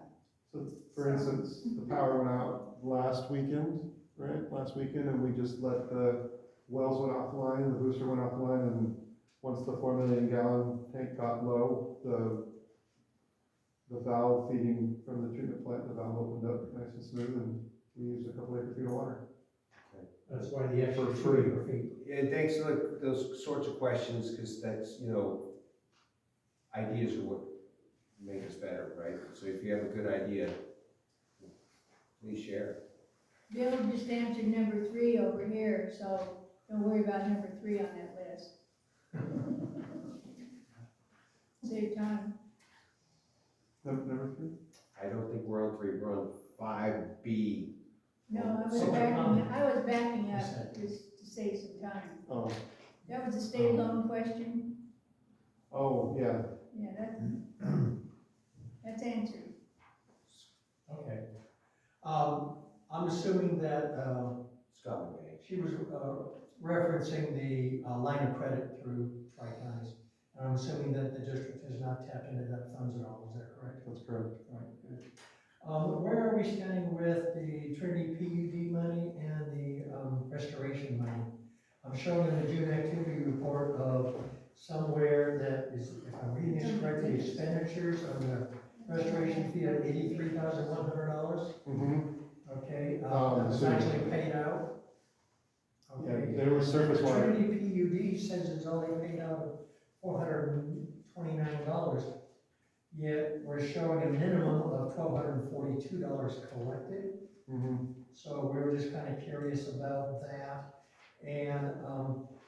So, for instance, the power went out last weekend, right? Last weekend, and we just let the wells went off the line, the booster went off the line, and once the 4 million gallon tank got low, the valve feeding from the treatment plant, the valve opened up nice and smooth, and we used a couple acre feet of water. That's why the extra For free. 2 feet. And thanks for those sorts of questions, because that's, you know, ideas are what make us better, right? So if you have a good idea, please share. Bill just answered number 3 over here, so don't worry about number 3 on that list. Save time. Number 3? I don't think we're on 3, we're on 5B. No, I was So, backing you up said- just to save some time. Oh, That was a state loan question. oh, yeah. Yeah, that's answered. Okay. I'm assuming that, Scott McVay. she was, referencing the, line of credit through Tri-Counties. And I'm assuming that the district has not tapped into that funds at all, is that correct? That's correct. Right, good. Where are we standing with the Trinity PUD money and the, restoration money? I'm showing in the June activity report of somewhere that is, if I'm reading this correctly, expenditures on the restoration fee of $83,100. Mm-hmm. Okay, that was so- actually paid out. Okay. Yeah, there was surface water. Trinity PUD says it's only paid out $429, yet we're showing a minimum of $1,242 collected. Mm-hmm. So we were just kind of curious about that. And,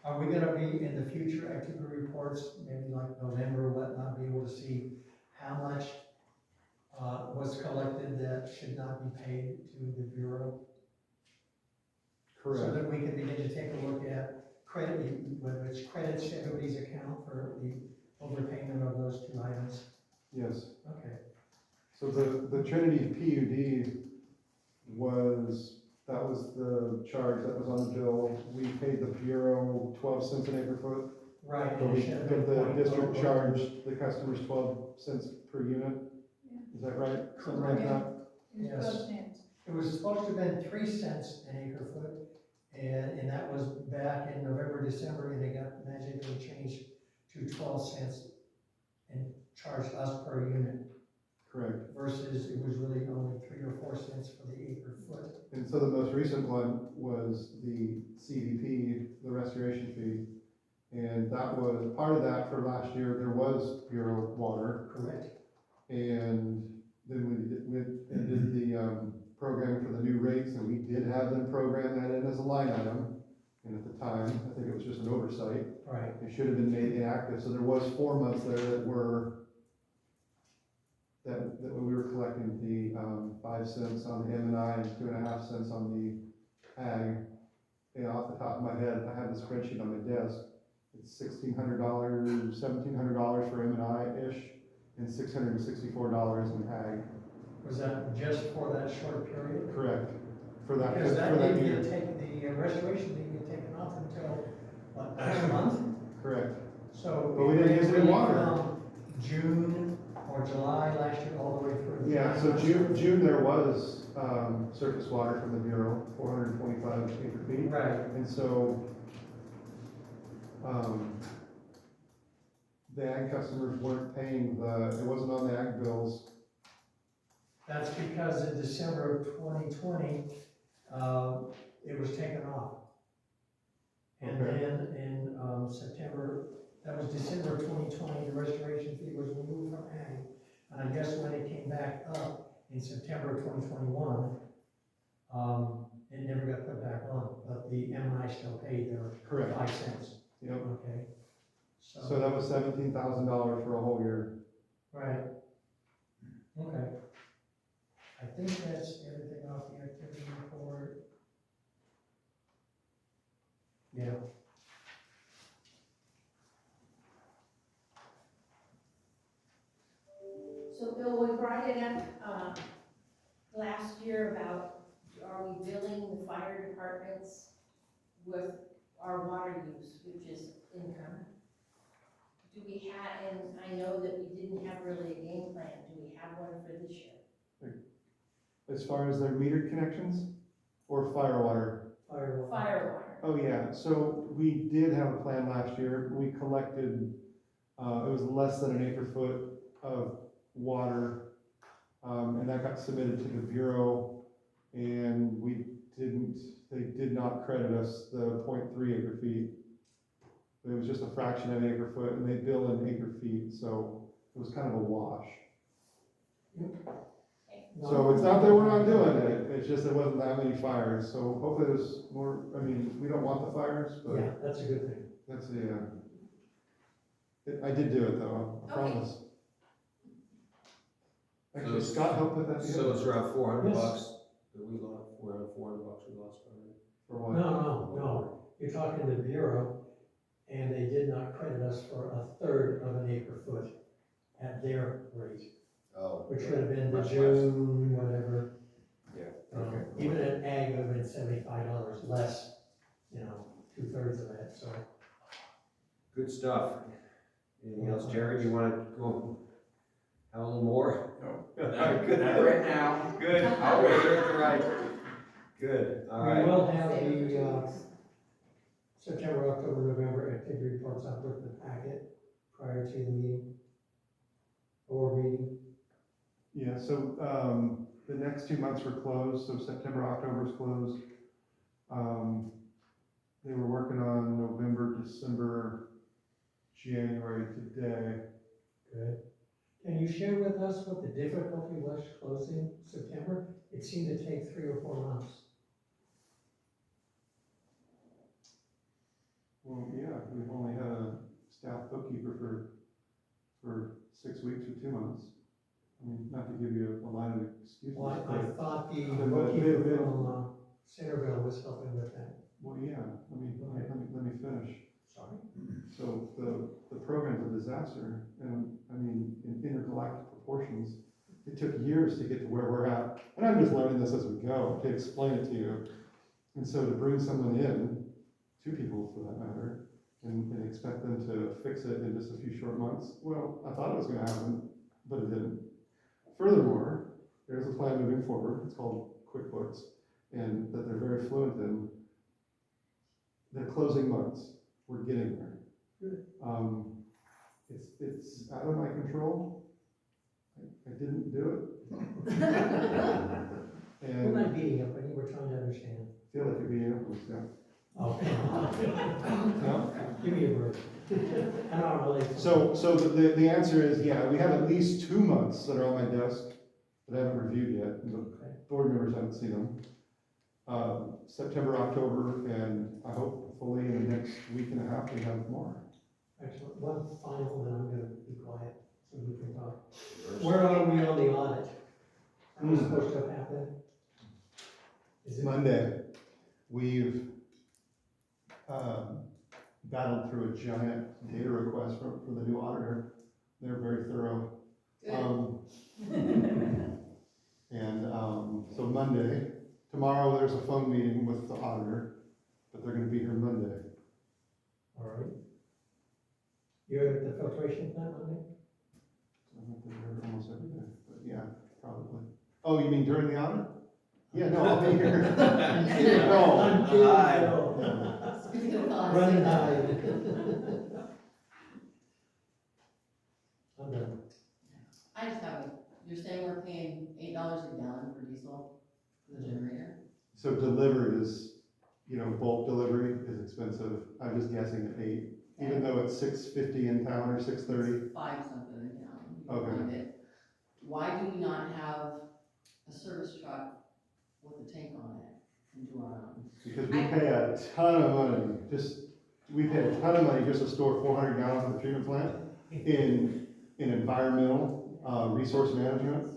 are we gonna be in the future activity reports, maybe like November or whatnot, be able to see how much, was collected that should not be paid to the Bureau? So Correct. that we can begin to take a look at credit, whether it's credits to everybody's account for the overpayment of those 2 items. Yes. Okay. So the Trinity PUD that was the charge that was on the bill. We paid the Bureau 12 cents an acre foot. Right. But and we, it should have but been the 0.0. district charged the customers 12 cents per unit. Is that right? Something like Yeah. that? It's Yes. 12 cents. It was supposed to have been 3 cents an acre foot, and that was back in November, December, and it got magically changed to 12 cents and charged us per unit, Correct. versus it was really only 3 or 4 cents for the acre foot. And so the most recent one was the CDP, the restoration fee. And that was, part of that for last year, there was Bureau water. Correct. And then we did the, programming for the new rates, and we did have them program that in as a line item. And at the time, I think it was just an oversight. Right. It should have been made inactive, so there was 4 months there that we were collecting the, 5 cents on the M&I and 2.5 cents on the ag. And off the top of my head, I have the spreadsheet on my desk. It's $1,600, $1,700 for M&I-ish, and $664 in ag. Was that just for that short period? Correct. For that, Because that for that didn't year. get taken, the restoration didn't get taken off until, what, last month? Correct. So. But we didn't use any really water. from June or July last year, all the way through. Yeah, so June there was, surface water from the Bureau, 425 acre feet. Right, And so, the ag customers weren't paying it wasn't on the ag bills. that's because in December of 2020, it was taken off. And Okay. then in, September, that was December of 2020, the restoration fee was removed from ag. And I guess when it came back up in September of 2021, it never got put back on, but the M&I still paid their Correct. 5 cents, Yep. okay? So that was $17,000 for a whole year. Right. Okay. I think that's everything off the activity report. Yeah. So Bill, we brought it up, last year about, are we billing the fire departments with our water use, which is income? Do we have, and I know that we didn't have really a game plan, do we have one for this year? As far as their metered connections or fire water? Firewall. Fire water. Oh, yeah, so we did have a plan last year. We collected, it was less than an acre foot of water. And that got submitted to the Bureau, and they did not credit us the 0.3 acre feet. It was just a fraction of an acre foot, and they bill in acre feet, so it was kind of a wash. So it's not that we're not doing it, it's just there wasn't that many fires, so hopefully there's more, I mean, we don't want the fires, but Yeah, that's a good thing. that's I did do it though, I Okay. promise. Actually, Scott helped put that So together. it's around 400 Yes. bucks that we lost, around 400 bucks we lost already. For what? No, you're talking to the Bureau, and they did not credit us for a third of an acre foot at their rate, Oh. which would have been the Much less. June, whatever. Yeah, okay. Even at ag, it would have been $75 less, 2/3 of that, so. Good stuff. Anything else, Jared, you wanna go have a little more? No. All right, good. Not right now. Good, I'll wait, right. Good, all We right. will have the September, October, November activity reports up with the packet prior to the meeting, or meeting. Yeah, so, the next 2 months were closed, so September, October's closed. They were working on November, December, January today. Good. Can you share with us what the difficulty was closing September? It seemed to take 3 or 4 months. Well, yeah, we've only had a staff bookkeeper for 6 weeks or 2 months. I mean, not to give you a line of excuses, Well, I but, thought the but- bookkeeper but- from Centerville was helping with that. well, yeah, let me finish. Sorry. So the program's a disaster, and I mean, in intergalactic proportions. It took years to get to where we're at, and I'm just learning this as we go, to explain it to you. And so to bring someone in, 2 people for that matter, and expect them to fix it in just a few short months, well, I thought it was gonna happen, but it didn't. Furthermore, there's a plan moving forward, it's called QuickBooks, and that they're very fluent in. They're closing months, we're getting there. Good. It's out of my control. I didn't do it. We're And not beating up, but we're trying to understand. feel like you're being influenced, yeah. Oh, No? give me a break. I don't really. So the answer is, yeah, we have at least 2 months that are on my desk that I haven't reviewed yet, and the Okay. board members haven't seen them. September, October, and I hope hopefully in the next week and a half we have more. Excellent. One final, then I'm gonna be quiet, so you can talk. Where are we on the audit? That was supposed to have happened? Is it? Monday, we've battled through a giant data request for the new auditor. They're very thorough. So Monday, tomorrow there's a phone meeting with the auditor, but they're gonna be here Monday. All right. You're at the filtration plant Monday? I think they're here almost every day, but yeah, probably. Oh, you mean during the audit? Yeah, no, I'll be here. I'm kidding. No. I'm kidding. Hi. No. Speaking of costs. Running high. I'm done. I just have, you're saying we're paying $8 a gallon for diesel for the generator? So delivery is, bulk delivery is expensive. I'm just guessing at 8, even though it's $6.50 in town or $6.30. 5 something a gallon. You can Okay. find it. Why do we not have a service truck with a tank on it and do our own? Because we pay a ton of money, we pay a ton of money just to store 400 gallons of the treatment plant in environmental, resource management,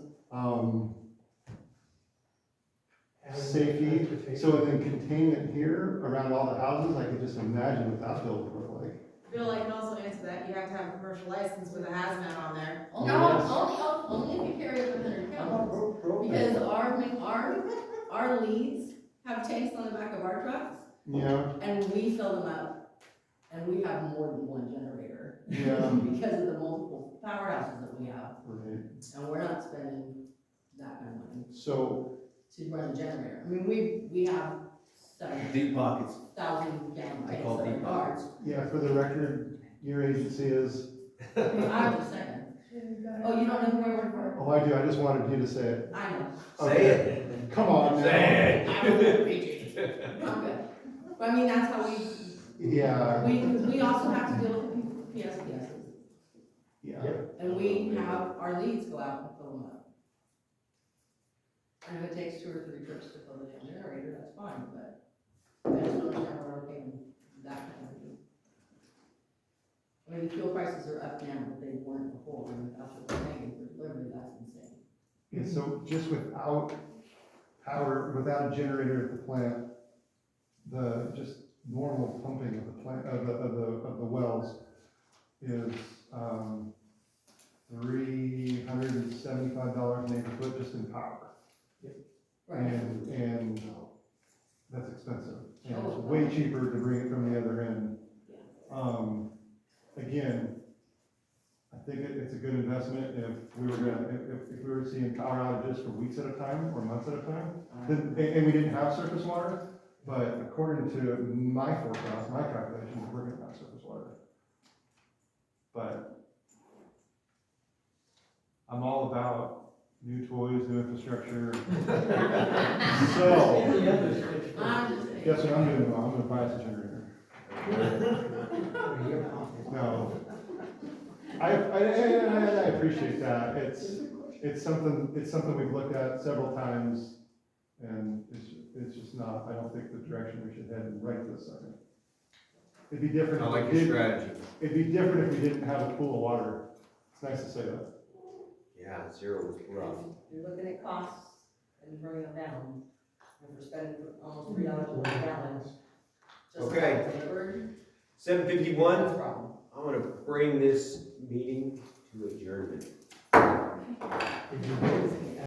safety. So then containment here around all the houses, I could just imagine what that bill would look like. Bill, I can also answer that, you have to have a commercial license with a hazmat on there. Only, Yes. only if you carry over 100 pounds. Because our leads have tanks on the back of our trucks, Yeah, And we fill them up, and we have more than one generator. yeah, Because of the multiple powerhouses that we have, right. and we're not spending that kind of money So, to run the generator. I mean, we have Deep pockets. 7,000 gallon I tanks call that are deep ours. yeah, for the record, your agency is, I'm just saying. Oh, you don't know who I work for? oh, I do, I just wanted you to say it. I know. Say it. Come on now. Say it. I don't know PG. I'm good. But I mean, that's how Yeah, we also have to deal with PSPSs. yeah. And we have our leads go out and fill them up. And if it takes 2 or 3 trips to fill the damn generator, that's fine, but I just don't understand why we're paying that kind of money. I mean, fuel prices are up now, but they weren't before, and if that's what we're paying for delivery, that's insane. And so just without power, without a generator at the plant, the just normal pumping of the plant, of the wells is, $375 an acre foot just in power. And that's expensive. And it's way cheaper to bring it from the other end. Again, I think it's a good investment if we were gonna, if we were seeing power outages for weeks at a time or months at a time, then, and we didn't have surface water, but according to my forecast, my calculations, we're gonna have surface water. But I'm all about new toys, new infrastructure. So, Any others, Rich? I'm just saying. guess what I'm gonna do? I'm gonna buy us a generator. No. I appreciate that. It's something we've looked at several times, and it's just not, I don't think the direction we should head right this second. It'd be different. I like if your we did- strategy. It'd be different if we didn't have a pool of water. It's nice to say that. Yeah, 0 was rough. You're looking at costs and bringing them down, and we're spending almost $3 a gallon. Just Okay. for delivery, 7:51, that's a problem. I'm gonna bring this meeting to adjournment. Did you